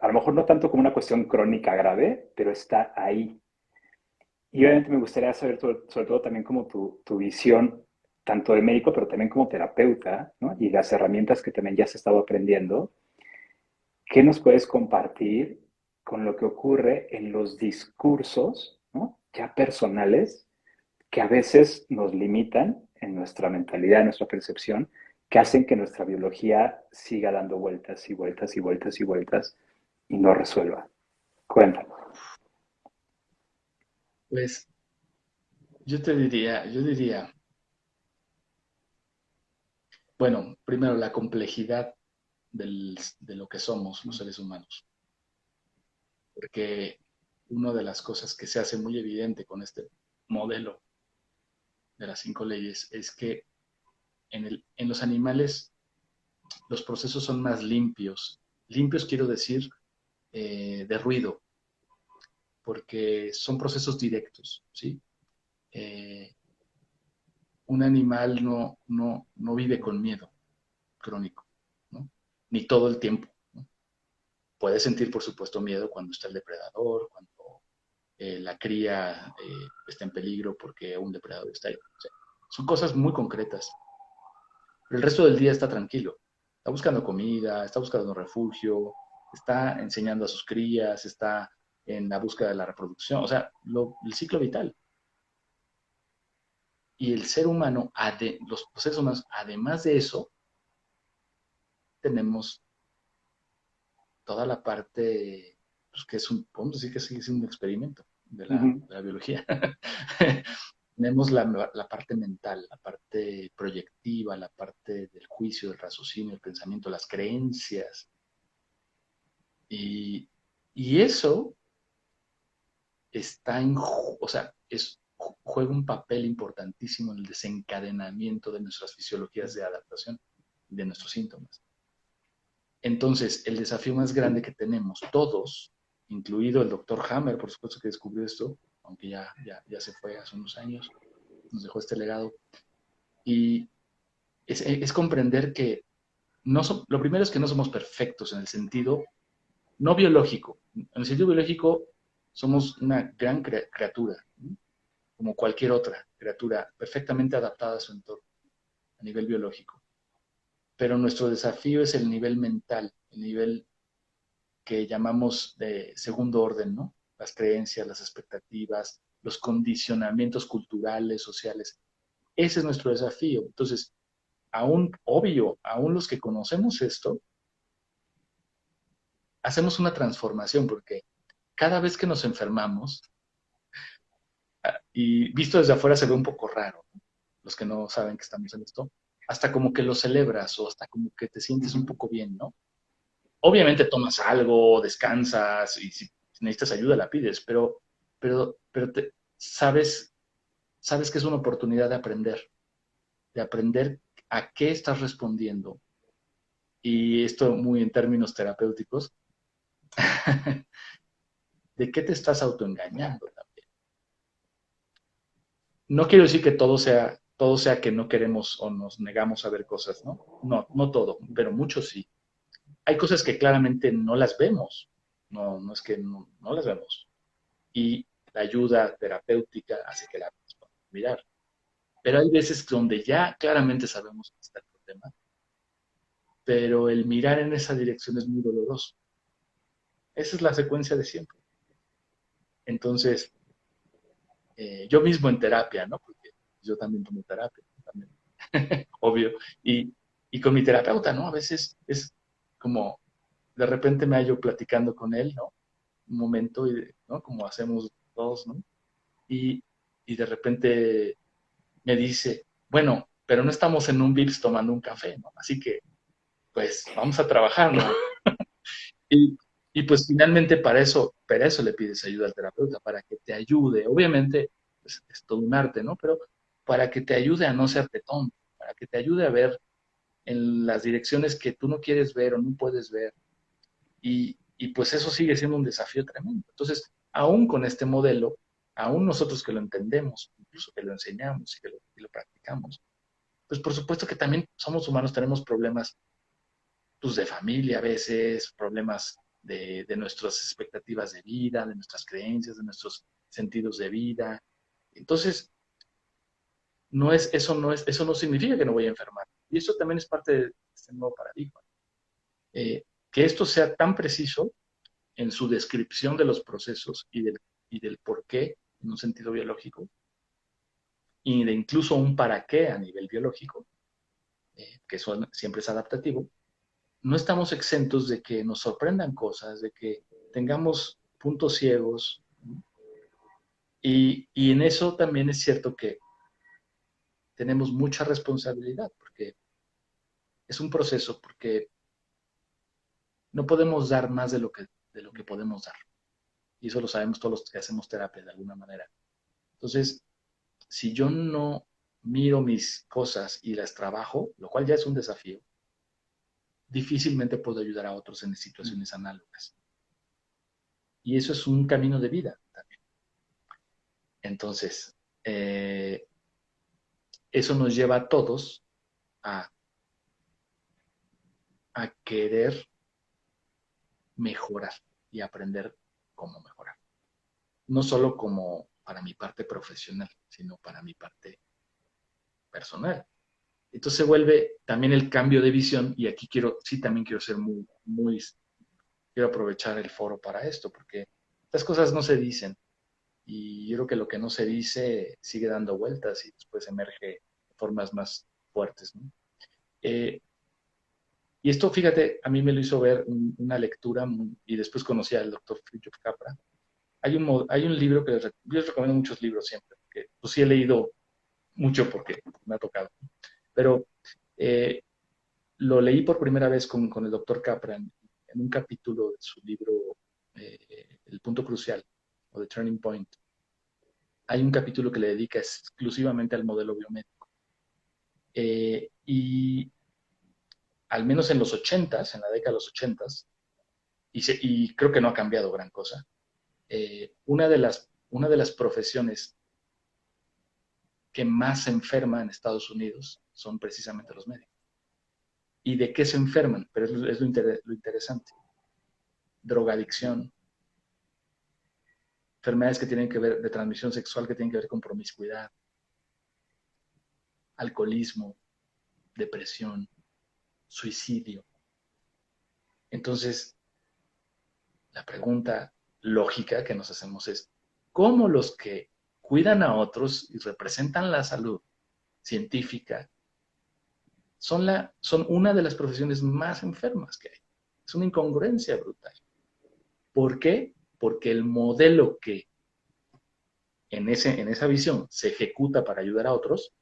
A lo mejor no tanto como una cuestión crónica grave, pero está ahí. Y obviamente me gustaría saber sobre todo también como tu visión, tanto de médico, pero también como terapeuta, ¿no? Y las herramientas que también ya has estado aprendiendo. ¿Qué nos puedes compartir con lo que ocurre en los discursos, ¿no? Ya personales, que a veces nos limitan en nuestra mentalidad, en nuestra percepción, que hacen que nuestra biología siga dando vueltas y vueltas y vueltas y vueltas y no resuelva. Cuéntame. Pues yo diría, bueno, primero la complejidad de lo que somos los seres humanos, porque una de las cosas que se hace muy evidente con este modelo de las 5 leyes es que en los animales los procesos son más limpios. Limpios quiero decir de ruido, porque son procesos directos, ¿sí? Eh, un animal no vive con miedo crónico, ¿no? Ni todo el tiempo, ¿no? Puede sentir, por supuesto, miedo cuando está el depredador, cuando la cría está en peligro porque un depredador está ahí. O sea, son cosas muy concretas. Pero el resto del día está tranquilo. Está buscando comida, está buscando un refugio, está enseñando a sus crías, está en la búsqueda de la reproducción, o sea, el ciclo vital. Y el ser humano, los seres humanos, además de eso, tenemos toda la parte, pues que podemos decir que sigue siendo un experimento de Uh -huh. de la biología. Tenemos la parte mental, la parte proyectiva, la parte del juicio, del raciocinio, el pensamiento, las creencias. Y, y eso o sea, juega un papel importantísimo en el desencadenamiento de nuestras fisiologías de adaptación, de nuestros síntomas. Entonces, el desafío más grande que tenemos todos, incluido el doctor Hammer, por supuesto que descubrió esto, aunque ya se fue hace unos años, nos dejó este legado, y es comprender que lo primero es que no somos perfectos en el sentido no biológico. En el sentido biológico somos una gran criatura, ¿no? Como cualquier otra criatura, perfectamente adaptada a su entorno a nivel biológico. Pero nuestro desafío es el nivel mental, el nivel que llamamos de segundo orden, ¿no? Las creencias, las expectativas, los condicionamientos culturales, sociales. Ese es nuestro desafío. Entonces, aún, obvio, aún los que conocemos esto, hacemos una transformación porque cada vez que nos enfermamos, y visto desde afuera se ve un poco raro, ¿no? Los que no saben que estamos en esto, hasta como que lo celebras o hasta como que te Uh sientes un -huh. poco bien, ¿no? Obviamente tomas algo, descansas y si necesitas ayuda la pides, pero sabes que es una oportunidad de aprender a qué estás respondiendo. Y esto muy en términos terapéuticos, de qué te estás autoengañando también. No quiero decir que todo sea que no queremos o nos negamos a ver cosas, ¿no? No, no todo, pero mucho sí. Hay cosas que claramente no las vemos, no es que no las vemos. Y la ayuda terapéutica hace que la podamos mirar. Pero hay veces donde ya claramente sabemos que está el problema, pero el mirar en esa dirección es muy doloroso. Esa es la secuencia de siempre. Entonces, yo mismo en terapia, ¿no? Porque yo también tomo terapia, también, obvio. Y con mi terapeuta, ¿no? A veces es como, de repente me hallo platicando con él, ¿no? Un momento, ¿no? Como hacemos todos, ¿no? Y, y de repente me dice, bueno, pero no estamos en un Vips tomando un café, ¿no? Así que, pues, vamos a trabajar, ¿no? Y, y pues finalmente para eso le pides ayuda al terapeuta, para que te ayude. Obviamente, pues, es todo un arte, ¿no? Pero para que te ayude a no ser tonto, para que te ayude a ver en las direcciones que tú no quieres ver o no puedes ver. Y pues eso sigue siendo un desafío tremendo. Entonces, aún con este modelo, aún nosotros que lo entendemos, incluso que lo enseñamos y lo practicamos, pues por supuesto que también somos humanos, tenemos problemas pues, de familia a veces, problemas de nuestras expectativas de vida, de nuestras creencias, de nuestros sentidos de vida. Entonces, eso no significa que no voy a enfermar. Y eso también es parte de este nuevo paradigma. Que esto sea tan preciso en su descripción de los procesos y del por qué en un sentido biológico, y de incluso un para qué a nivel biológico, siempre es adaptativo, no estamos exentos de que nos sorprendan cosas, de que tengamos puntos ciegos. Y en eso también es cierto que tenemos mucha responsabilidad, porque es un proceso, porque no podemos dar más de lo que podemos dar. Y eso lo sabemos todos los que hacemos terapia de alguna manera. Entonces, si yo no miro mis cosas y las trabajo, lo cual ya es un desafío, difícilmente puedo ayudar a otros en situaciones análogas. Y eso es un camino de vida también. Entonces, eso nos lleva a todos a, a querer mejorar y aprender cómo mejorar. No solo como para mi parte profesional, sino para mi parte personal. Entonces se vuelve también el cambio de visión y aquí también quiero ser quiero aprovechar el foro para esto, porque estas cosas no se dicen y yo creo que lo que no se dice sigue dando vueltas y después emerge de formas más fuertes, ¿no? Y esto, fíjate, a mí me lo hizo ver una lectura y después conocí al doctor Fritjof Capra. Hay un libro yo les recomiendo muchos libros siempre, porque pues sí he leído mucho porque me ha tocado, pero eh, lo leí por primera vez con el doctor Capra en un capítulo de su libro El punto crucial o The Turning Point. Hay un capítulo que le dedica exclusivamente al modelo biomédico. Y al menos en los ochentas, en la década de los ochentas, y creo que no ha cambiado gran cosa, una de las profesiones que más se enferma en Estados Unidos son precisamente los médicos. ¿Y de qué se enferman? Pero es lo interesante. Drogadicción, enfermedades que tienen que ver de transmisión sexual, que tienen que ver con promiscuidad, alcoholismo, depresión, suicidio. Entonces, la pregunta lógica que nos hacemos es, ¿cómo los que cuidan a otros y representan la salud científica son una de las profesiones más enfermas que hay? Es una incongruencia brutal. ¿Por qué? Porque el modelo que en esa visión se ejecuta para ayudar a otros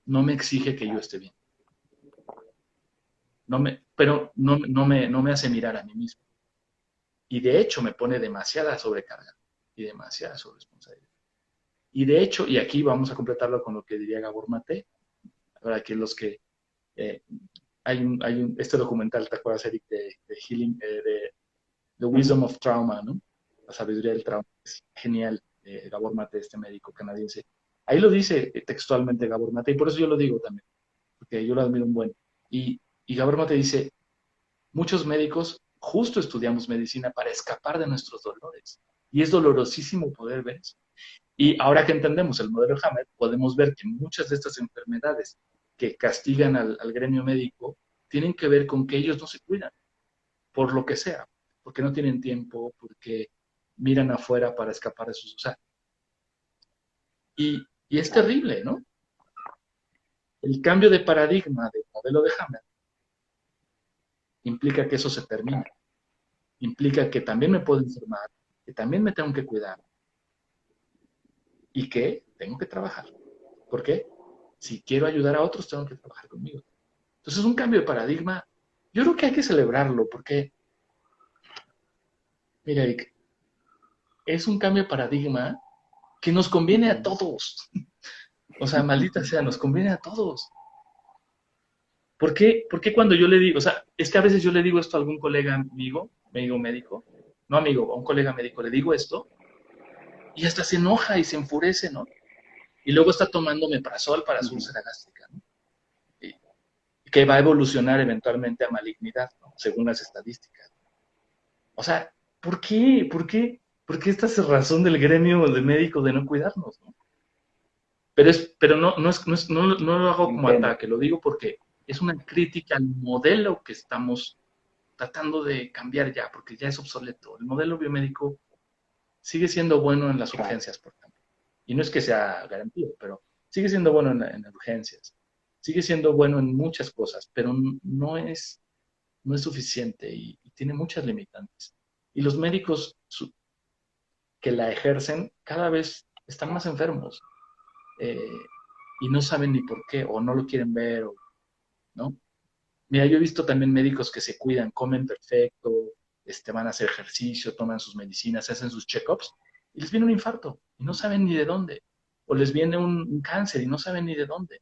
no me exige que yo esté bien. Pero no me hace mirar a mí mismo. Y de hecho me pone demasiada sobrecarga y demasiada sobresponsabilidad. Y de hecho, y aquí vamos a completarlo con lo que diría Gabor Maté, para que los que eh, este documental, ¿te acuerdas, Eric, de Healing, de The Wisdom of Trauma, ¿no? La sabiduría del trauma. Es genial, Gabor Maté, este médico canadiense. Ahí lo dice textualmente Gabor Maté, y por eso yo lo digo también, porque yo lo admiro un buen. Y Gabor Maté dice, muchos médicos justo estudiamos medicina para escapar de nuestros dolores. Y es dolorosísimo poder ver eso. Y ahora que entendemos el modelo Hammett, podemos ver que muchas de estas enfermedades que castigan al gremio médico tienen que ver con que ellos no se cuidan, por lo que sea, porque no tienen tiempo, porque miran afuera para escapar de sus... O sea, y es terrible, ¿no? El cambio de paradigma del modelo de Hammett implica que eso se termina, implica que también me puedo enfermar, que también me tengo que cuidar y que tengo que trabajar. ¿Por qué? Si quiero ayudar a otros, tengo que trabajar conmigo. Entonces, es un cambio de paradigma. Yo creo que hay que celebrarlo porque, mira, Eric, es un cambio de paradigma que nos conviene a todos. O sea, maldita sea, nos conviene a todos. ¿Por qué cuando yo le digo, o sea, es que a veces yo le digo esto a algún colega amigo médico, no amigo, a un colega médico, le digo esto y hasta se enoja y se enfurece, ¿no? Y luego está tomando meprazol para su úlcera gástrica, ¿no? Y que va a evolucionar eventualmente a malignidad, ¿no? Según las estadísticas. O sea, ¿por qué? ¿Por qué esta cerrazón del gremio de médico de no cuidarnos, ¿no? Pero no lo hago como Entiendo. ataque, lo digo porque es una crítica al modelo que estamos tratando de cambiar ya, porque ya es obsoleto. El modelo biomédico sigue siendo bueno en las Claro. urgencias, por ejemplo. Y no es que sea garantía, pero sigue siendo bueno en urgencias. sigue siendo bueno en muchas cosas, pero no es suficiente y tiene muchas limitantes. Y los médicos que la ejercen cada vez están más enfermos eh, y no saben ni por qué, o no lo quieren ver, ¿no? Mira, yo he visto también médicos que se cuidan, comen perfecto, van a hacer ejercicio, toman sus medicinas, hacen sus check-ups y les viene un infarto y no saben ni de dónde. O les viene un cáncer y no saben ni de dónde.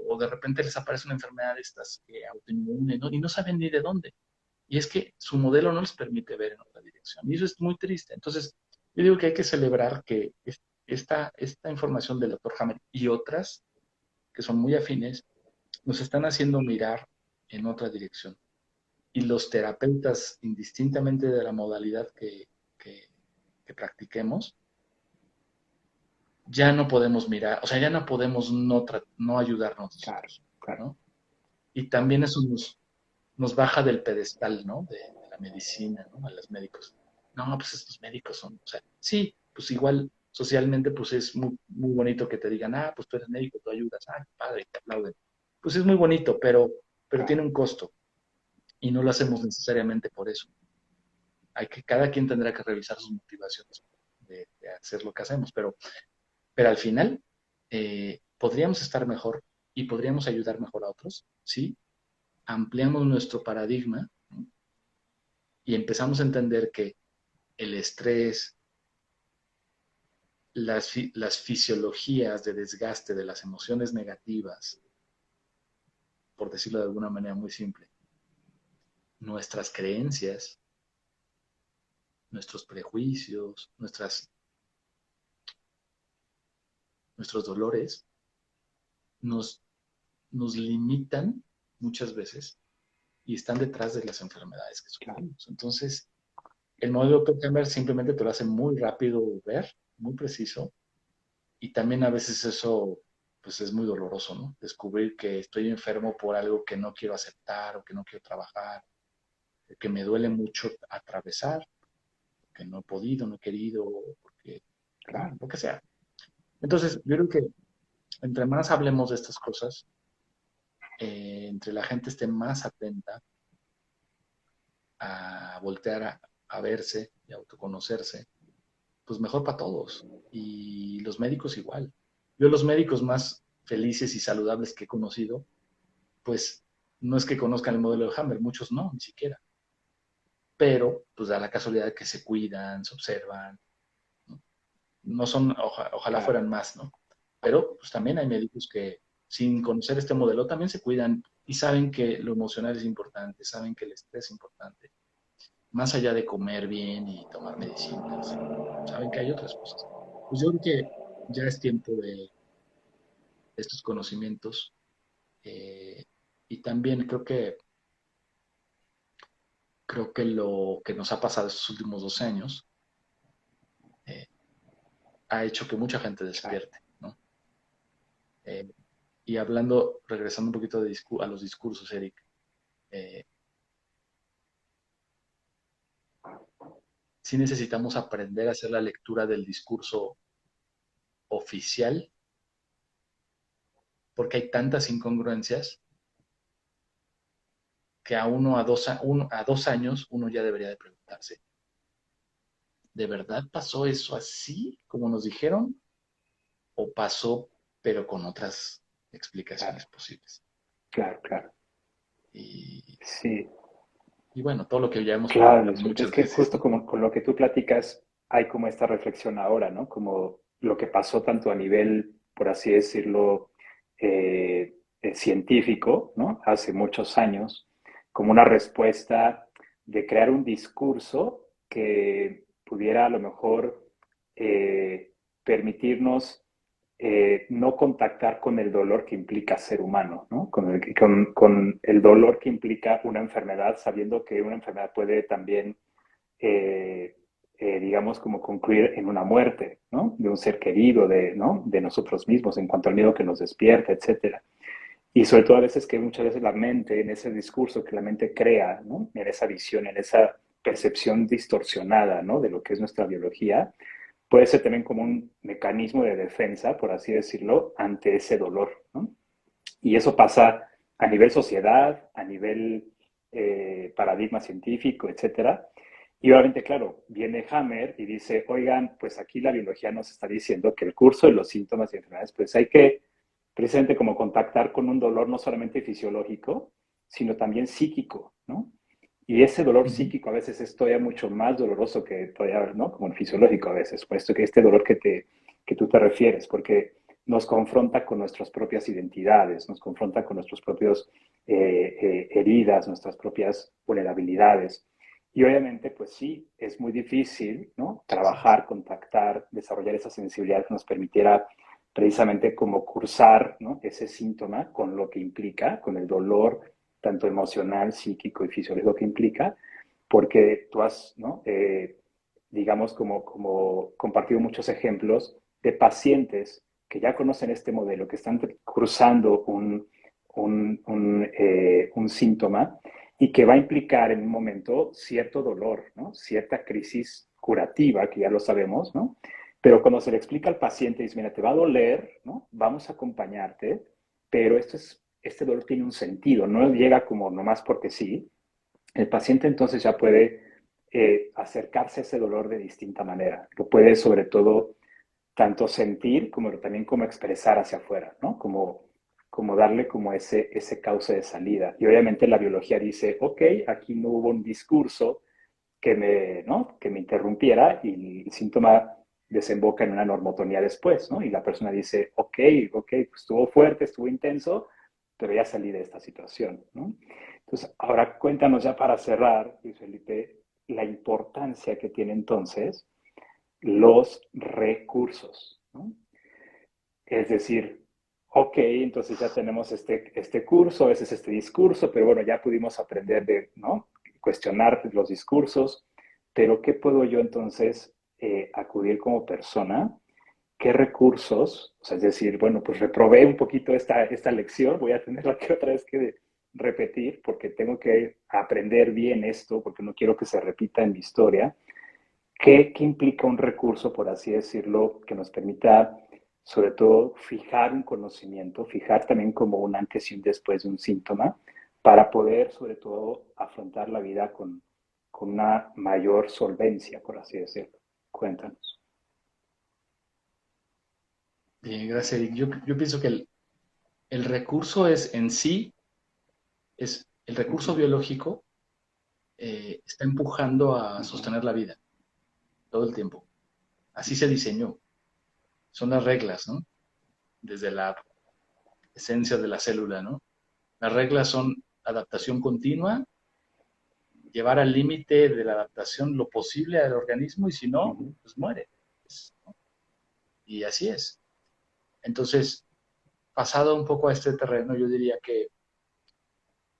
O de repente les aparece una enfermedad de estas autoinmune, ¿no? Y no saben ni de dónde. Y es que su modelo no les permite ver en otra dirección. Y eso es muy triste. Entonces, yo digo que hay que celebrar que esta información del doctor Hammer y otras que son muy afines nos están haciendo mirar en otra dirección. Y los terapeutas, indistintamente de la modalidad que practiquemos, ya no podemos mirar, o sea, ya no podemos no ayudarnos Claro, nosotros, claro. ¿no? Y también eso nos baja del pedestal, ¿no? De la medicina, ¿no? A los médicos. No, pues estos médicos son, o sea, sí, pues igual socialmente, pues es muy, muy bonito que te digan, ah, pues tú eres médico, tú ayudas, ah, padre, te aplauden. Pues es muy bonito, pero tiene Claro. un costo y no lo hacemos necesariamente por eso. Cada quien tendrá que revisar sus motivaciones de hacer lo que hacemos, pero al final podríamos estar mejor y podríamos ayudar mejor a otros, ¿sí? Ampliamos nuestro paradigma, ¿no? Y empezamos a entender que el estrés, las fisiologías de desgaste de las emociones negativas, por decirlo de alguna manera muy simple, nuestras creencias, nuestros prejuicios, nuestros dolores, nos, nos limitan muchas veces y están detrás de las enfermedades que Claro. sufrimos. Entonces, el modelo Oppenheimer simplemente te lo hace muy rápido ver, muy preciso, y también a veces eso pues es muy doloroso, ¿no? Descubrir que estoy enfermo por algo que no quiero aceptar o que no quiero trabajar, que me duele mucho atravesar, que no he podido, no he querido, porque, ¿no? Claro. Lo que sea. Entonces, yo creo que entre más hablemos de estas cosas, entre la gente esté más atenta a voltear a verse y a autoconocerse, pues mejor para todos. Y los médicos igual. Yo los médicos más felices y saludables que he conocido, pues no es que conozcan el modelo de Hammer, muchos no, ni siquiera. Pero pues da la casualidad que se cuidan, se observan, ¿no? No son, ojalá Claro. fueran más, ¿no? Pero pues también hay médicos que sin conocer este modelo también se cuidan y saben que lo emocional es importante, saben que el estrés es importante, más allá de comer bien y tomar medicinas, saben que hay otras cosas. Pues yo creo que ya es tiempo de estos conocimientos eh, y también creo que lo que nos ha pasado estos últimos 12 años eh, ha hecho que mucha gente Claro. despierte, ¿no? Eh, y hablando, regresando un poquito a los discursos, Eric, eh, sí necesitamos aprender a hacer la lectura del discurso oficial porque hay tantas incongruencias que a dos años uno ya debería de preguntarse, ¿de verdad pasó eso así como nos dijeron? ¿O pasó pero con otras Claro. explicaciones posibles? Claro. Claro. Y, Sí. y bueno, todo lo que ya hemos Claro, platicado es muchas que veces, justo ¿no? como con lo que tú platicas, hay como esta reflexión ahora, ¿no? Como lo que pasó tanto a nivel, por así decirlo, científico, ¿no? Hace muchos años, como una respuesta de crear un discurso que pudiera a lo mejor permitirnos no contactar con el dolor que implica ser humano, ¿no? Con el dolor que implica una enfermedad, sabiendo que una enfermedad puede también, digamos, como concluir en una muerte, ¿no? De un ser querido, ¿no? De nosotros mismos, en cuanto al miedo que nos despierta, etcétera. Y sobre todo a veces que muchas veces la mente, en ese discurso que la mente crea, ¿no? En esa visión, en esa percepción distorsionada, ¿no? De lo que es nuestra biología, puede ser también como un mecanismo de defensa, por así decirlo, ante ese dolor, ¿no? Y eso pasa a nivel sociedad, a nivel paradigma científico, etcétera. Y obviamente, claro, viene Hammer y dice, oigan, pues aquí la biología nos está diciendo que el curso de los síntomas y enfermedades, pues hay que precisamente como contactar con un dolor no solamente fisiológico, sino también psíquico, ¿no? Y ese dolor Ujú. psíquico a veces es todavía mucho más doloroso que todavía, ¿no? Como el fisiológico a veces, puesto que este dolor que tú te refieres, porque nos confronta con nuestras propias identidades, nos confronta con nuestros propios heridas, nuestras propias vulnerabilidades. Y obviamente, pues sí, es muy difícil, ¿no? Trabajar, contactar, desarrollar esa sensibilidad que nos permitiera precisamente como cursar, ¿no? Ese síntoma con lo que implica, con el dolor tanto emocional, psíquico y fisiológico que implica, porque tú has, ¿no? Digamos, como compartido muchos ejemplos de pacientes que ya conocen este modelo, que están cruzando un síntoma y que va a implicar en un momento cierto dolor, ¿no? Cierta crisis curativa, que ya lo sabemos, ¿no? Pero cuando se le explica al paciente, dice, mira, te va a doler, ¿no? Vamos a acompañarte, pero este dolor tiene un sentido, no llega como nomás porque sí. El paciente entonces ya puede acercarse a ese dolor de distinta manera. Lo puede sobre todo tanto sentir como también como expresar hacia afuera, ¿no? Como darle como ese cauce de salida. Y obviamente la biología dice, ok, aquí no hubo un discurso ¿no? Que me interrumpiera y el síntoma desemboca en una normotonía después, ¿no? Y la persona dice, ok, pues estuvo fuerte, estuvo intenso, pero ya salí de esta situación, ¿no? Entonces, ahora cuéntanos ya para cerrar, Luis Felipe, la importancia que tiene entonces los recursos, ¿no? Es decir, ok, entonces ya tenemos este curso, a veces este discurso, pero bueno, ya pudimos aprender de, ¿no? Cuestionar los discursos, pero ¿qué puedo yo entonces acudir como persona? ¿Qué recursos? O sea, es decir, bueno, pues reprobé un poquito esta lección, voy a tenerla que otra vez que repetir porque tengo que aprender bien esto, porque no quiero que se repita en mi historia. ¿Qué implica un recurso, por así decirlo, que nos permita, sobre todo, fijar un conocimiento, fijar también como un antes y un después de un síntoma, para poder, sobre todo, afrontar la vida con una mayor solvencia, por así decirlo? Cuéntanos. Bien, gracias, Eric. Yo pienso que el recurso es en sí, es el Uh recurso -huh, biológico está empujando a uh -huh, sostener la vida todo el tiempo. Así se diseñó. Son las reglas, ¿no? Desde la esencia de la célula, ¿no? Las reglas son adaptación continua, llevar al límite de la adaptación lo posible al organismo y si uh no, -huh, pues muere. ¿No? Y así es. Entonces, pasado un poco a este terreno, yo diría que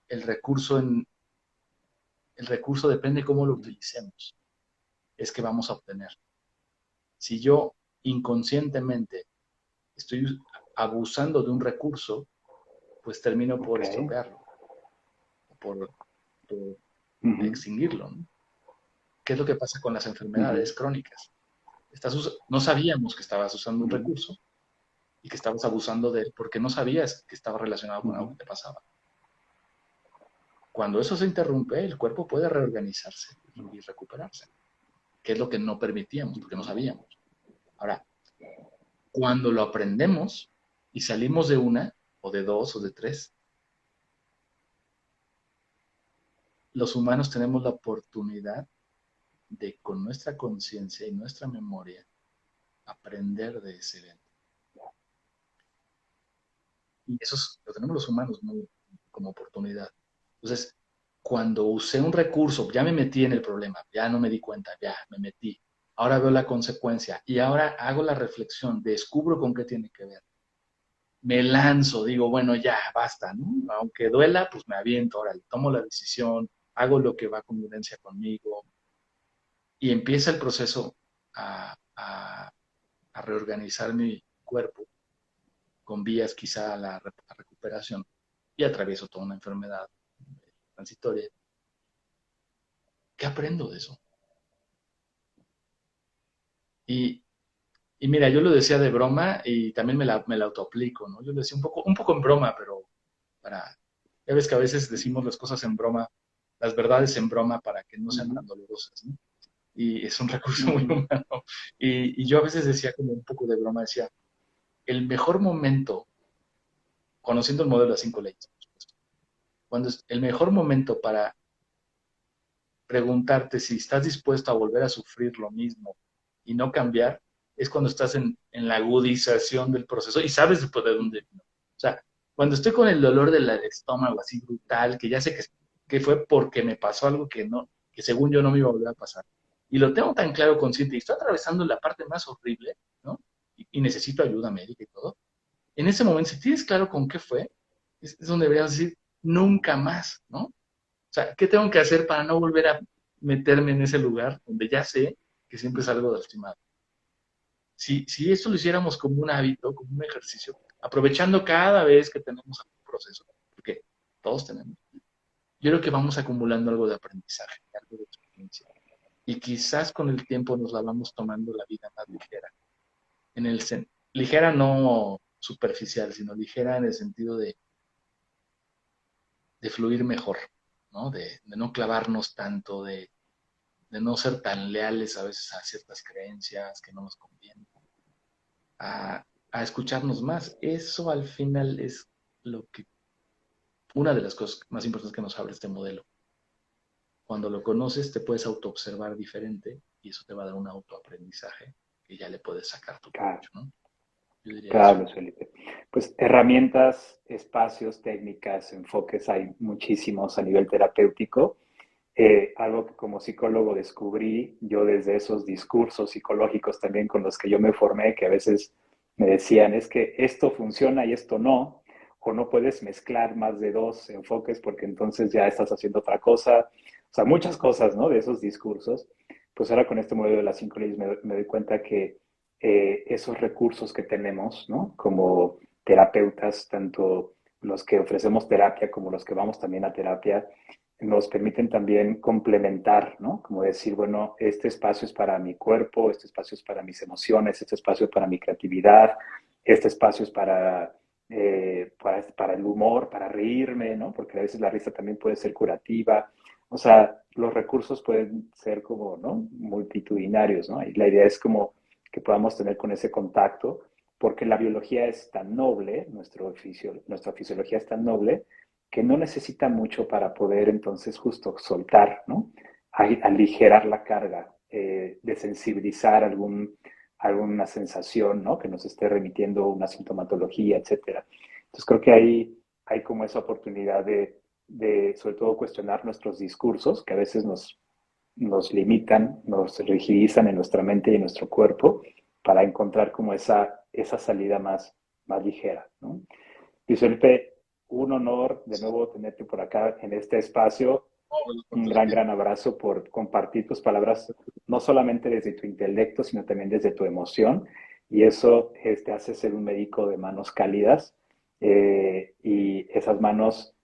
el recurso, el recurso depende cómo lo utilicemos, es que vamos a obtener. Si yo inconscientemente estoy abusando de un recurso, pues termino ok, por estropearlo, por uh -huh, extinguirlo, ¿no? ¿Qué es lo que pasa con las uh -huh, enfermedades crónicas? No sabíamos que estabas usando uh un -huh, recurso y que estabas abusando de él porque no sabías que estaba relacionado uh con algo -huh, que te pasaba. Cuando eso se interrumpe, el cuerpo puede reorganizarse y recuperarse, que es lo que no permitíamos porque no sabíamos. Ahora, cuando lo aprendemos y salimos de una, o de dos, o de tres, los humanos tenemos la oportunidad de, con nuestra conciencia y nuestra memoria, aprender de ese evento. Y eso lo tenemos los humanos muy, como oportunidad. Entonces, cuando usé un recurso, ya me metí en el problema, ya no me di cuenta, ya me metí. Ahora veo la consecuencia y ahora hago la reflexión, descubro con qué tiene que ver. Me lanzo, digo, bueno, ya, basta, ¿no? Aunque duela, pues me aviento, ahora tomo la decisión, hago lo que va a conveniencia conmigo y empieza el proceso a reorganizar mi cuerpo con vías quizá a a recuperación y atravieso toda una enfermedad transitoria. ¿Qué aprendo de eso? Y Y mira, yo lo decía de broma y también me la autoaplico, ¿no? Yo lo decía un poco en broma, pero para... Ya ves que a veces decimos las cosas en broma, las verdades en broma para que no sean Ujú, tan dolorosas, ¿no? Y es un recurso muy ujú, humano. Y yo a veces decía como un poco de broma, decía, el mejor momento, conociendo el modelo de las 5 leyes, por supuesto, cuando es el mejor momento para preguntarte si estás dispuesto a volver a sufrir lo mismo y no cambiar, es cuando estás en la agudización del proceso y sabes después de dónde vino. O sea, cuando estoy con el dolor del estómago así brutal, que ya sé que fue porque me pasó algo que no, que según yo no me iba a volver a pasar, y lo tengo tan claro consciente y estoy atravesando la parte más horrible, ¿no? Y necesito ayuda médica y todo. En ese momento, si tienes claro con qué fue, es donde deberías decir, nunca más, ¿no? O sea, ¿qué tengo que hacer para no volver a meterme en ese lugar donde ya sé que siempre salgo lastimado? Si esto lo hiciéramos como un hábito, como un ejercicio, aprovechando cada vez que tenemos algún proceso, porque todos tenemos, yo creo que vamos acumulando algo de aprendizaje, algo de experiencia. Y quizás con el tiempo nos la vamos tomando la vida más ligera. Ligera no superficial, sino ligera en el sentido de fluir mejor, ¿no? De no clavarnos tanto, de no ser tan leales a veces a ciertas creencias que no nos convienen, a escucharnos más. Eso al final es lo que, una de las cosas más importantes que nos abre este modelo. Cuando lo conoces, te puedes autoobservar diferente y eso te va a dar un autoaprendizaje que ya le puedes sacar tu claro. provecho, ¿no? Yo diría eso. Claro, Luis Felipe. Pues herramientas, espacios, técnicas, enfoques hay muchísimos a nivel terapéutico. Algo que como psicólogo descubrí yo desde esos discursos psicológicos también con los que yo me formé, que a veces me decían, es que esto funciona y esto no, o no puedes mezclar más de dos enfoques porque entonces ya estás haciendo otra cosa. O sea, muchas cosas, ¿no? De esos discursos. Pues ahora con este modelo de las 5 leyes me doy cuenta que esos recursos que tenemos, ¿no? Como terapeutas, tanto los que ofrecemos terapia como los que vamos también a terapia, nos permiten también complementar, ¿no? Como decir, bueno, este espacio es para mi cuerpo, este espacio es para mis emociones, este espacio es para mi creatividad, este espacio es para el humor, para reírme, ¿no? Porque a veces la risa también puede ser curativa. O sea, los recursos pueden ser como, ¿no? Multitudinarios, ¿no? Y la idea es como que podamos tener con ese contacto, porque la biología es tan noble, nuestra fisiología es tan noble, que no necesita mucho para poder entonces justo soltar, ¿no? Aligerar la carga, desensibilizar alguna sensación, ¿no? Que nos esté remitiendo una sintomatología, etcétera. Entonces creo que ahí hay como esa oportunidad de sobre todo cuestionar nuestros discursos, que a veces nos limitan, nos rigidizan en nuestra mente y en nuestro cuerpo, para encontrar como esa salida más ligera, ¿no? Y Felipe, un honor de nuevo tenerte por acá en este espacio. Oh, bueno, por Un tu gran, tiempo. gran abrazo por compartir tus palabras, no solamente desde tu intelecto, sino también desde tu emoción. Y eso te hace ser un médico de manos cálidas. Y esas manos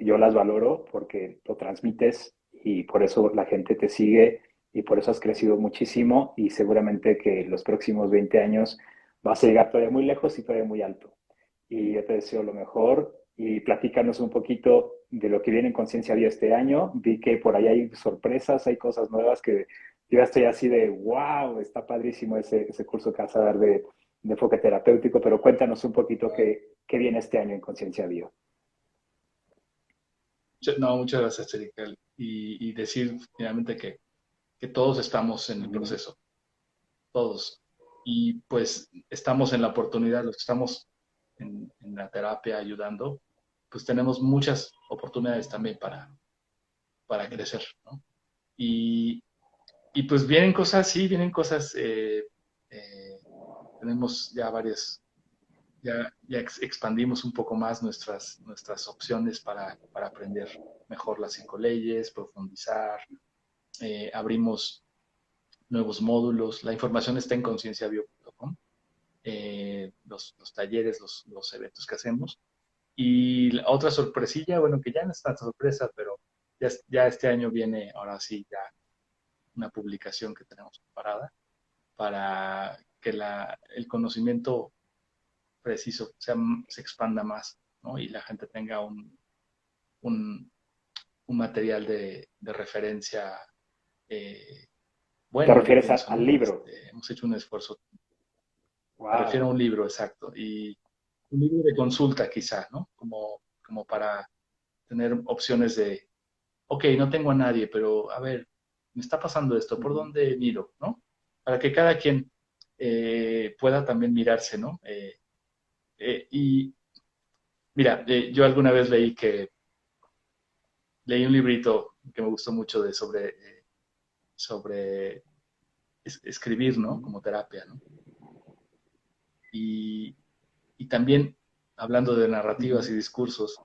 yo las valoro porque lo transmites y por eso la gente te sigue y por eso has crecido muchísimo y seguramente que los próximos 20 años vas a llegar todavía muy lejos y todavía muy alto. Y yo te deseo lo mejor y platícanos un poquito de lo que viene en Conciencia Bio este año. Vi que por ahí hay sorpresas, hay cosas nuevas que yo ya estoy así de, wow, está padrísimo ese curso que vas a dar de enfoque terapéutico, pero cuéntanos un poquito qué viene este año en Conciencia Bio. No, muchas gracias, Erika. Y decir finalmente que todos estamos en el Ujú. proceso, todos. Y pues estamos en la oportunidad, los que estamos en la terapia ayudando, pues tenemos muchas oportunidades también para crecer, ¿no? Y, y pues vienen cosas, sí, vienen cosas, eh, tenemos ya varias, ya expandimos un poco más nuestras opciones para aprender mejor las 5 leyes, profundizar, abrimos nuevos módulos, la información está en concienciabio.com, los talleres, los eventos que hacemos. Y la otra sorpresilla, bueno, que ya no es tanta sorpresa, pero ya este año viene, ahora sí, ya una publicación que tenemos preparada para el conocimiento preciso se expanda más, ¿no? Y la gente tenga un, un material de referencia ¿Te bueno, yo refieres pienso, al ¿no? libro? Hemos hecho un esfuerzo. Me refiero a Wow. un libro, exacto. Y un libro de consulta quizá, ¿no? Como para tener opciones de, ok, no tengo a nadie, pero a ver, me está pasando esto, ¿por dónde miro, no? Para que cada quien pueda también mirarse, ¿no? Y mira, yo alguna vez leí un librito que me gustó mucho sobre escribir, ¿no? Como terapia, ¿no? Y, y también, hablando de narrativas y discursos,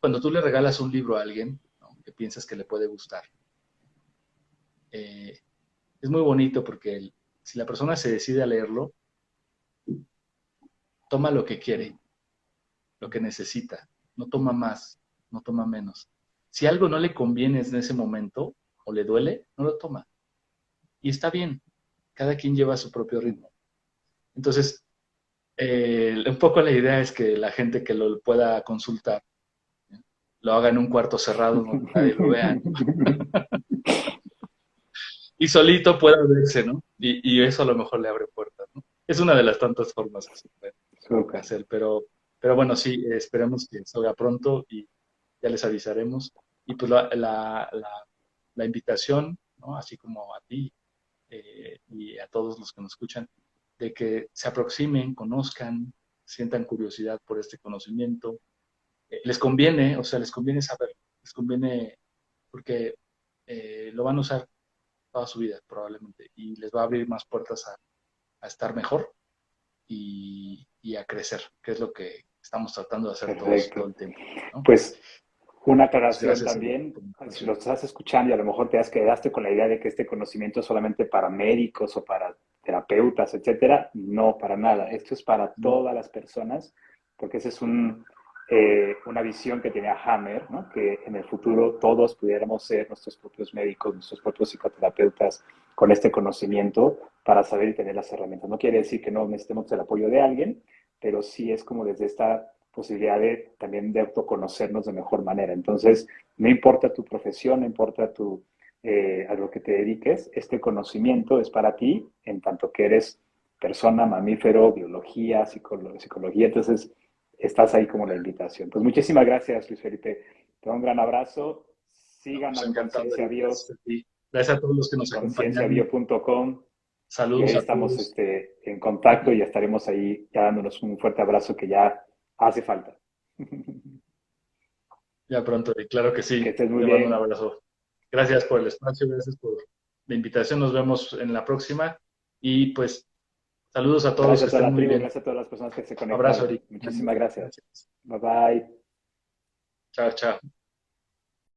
cuando tú le regalas un libro a alguien, ¿no? Que piensas que le puede gustar, eh, es muy bonito porque si la persona se decide a leerlo, toma lo que quiere, lo que necesita, no toma más, no toma menos. Si algo no le conviene en ese momento o le duele, no lo toma. Y está bien, cada quien lleva su propio ritmo. Entonces, un poco la idea es que la gente que lo pueda consultar, ¿eh? Lo haga en un cuarto cerrado donde nadie lo vea, ¿no? Y solito pueda verse, ¿no? Y eso a lo mejor le abre puertas, ¿no? Es una de las tantas formas que se puede Súper. hacer, pero bueno, sí, esperemos que salga pronto y ya les avisaremos. Y pues la invitación, ¿no? Así como a ti y a todos los que nos escuchan, de que se aproximen, conozcan, sientan curiosidad por este conocimiento. Les conviene, o sea, les conviene saber, les conviene porque lo van a usar toda su vida probablemente y les va a abrir más puertas a estar mejor y a crecer, que es lo que estamos tratando de hacer todos todo Perfecto. el tiempo, ¿no? Pues una Pues aclaración gracias también, por la si lo invitación. estás escuchando y a lo mejor quedaste con la idea de que este conocimiento es solamente para médicos o para terapeutas, etcétera, no, para nada. Esto es para No, todas las personas, porque esa es una visión que tenía Hammer, ¿no? Que en el futuro todos pudiéramos ser nuestros propios médicos, nuestros propios psicoterapeutas con este conocimiento para saber y tener las herramientas. No quiere decir que no necesitemos el apoyo de alguien, pero sí es como desde esta posibilidad de también de autoconocernos de mejor manera. Entonces, no importa tu profesión, no importa a lo que te dediques, este conocimiento es para ti en tanto que eres persona, mamífero, biología, psicología. Entonces, estás ahí como la invitación. Pues muchísimas gracias, Luis Felipe. Te doy un gran abrazo. no, Sigan pues a encantado, Conciencia Eric, Bio, gracias a ti. Gracias a todos los que nos acompañaron. concienciabio.com y Saludos ahí a estamos todos. en contacto y ya estaremos ahí ya dándonos un fuerte abrazo que ya hace falta. Ya pronto, Eric, claro que Que sí. estés muy Te mando un bien. abrazo. Gracias por el espacio, gracias por la invitación. Nos vemos en la próxima. Y pues, saludos a todos, Gracias que a toda estén la muy tribu, bien. gracias a todas las personas que se Abrazo, conectaron. Eric. Muchísimas gracias. Gracias. Bye bye. Chao, chao.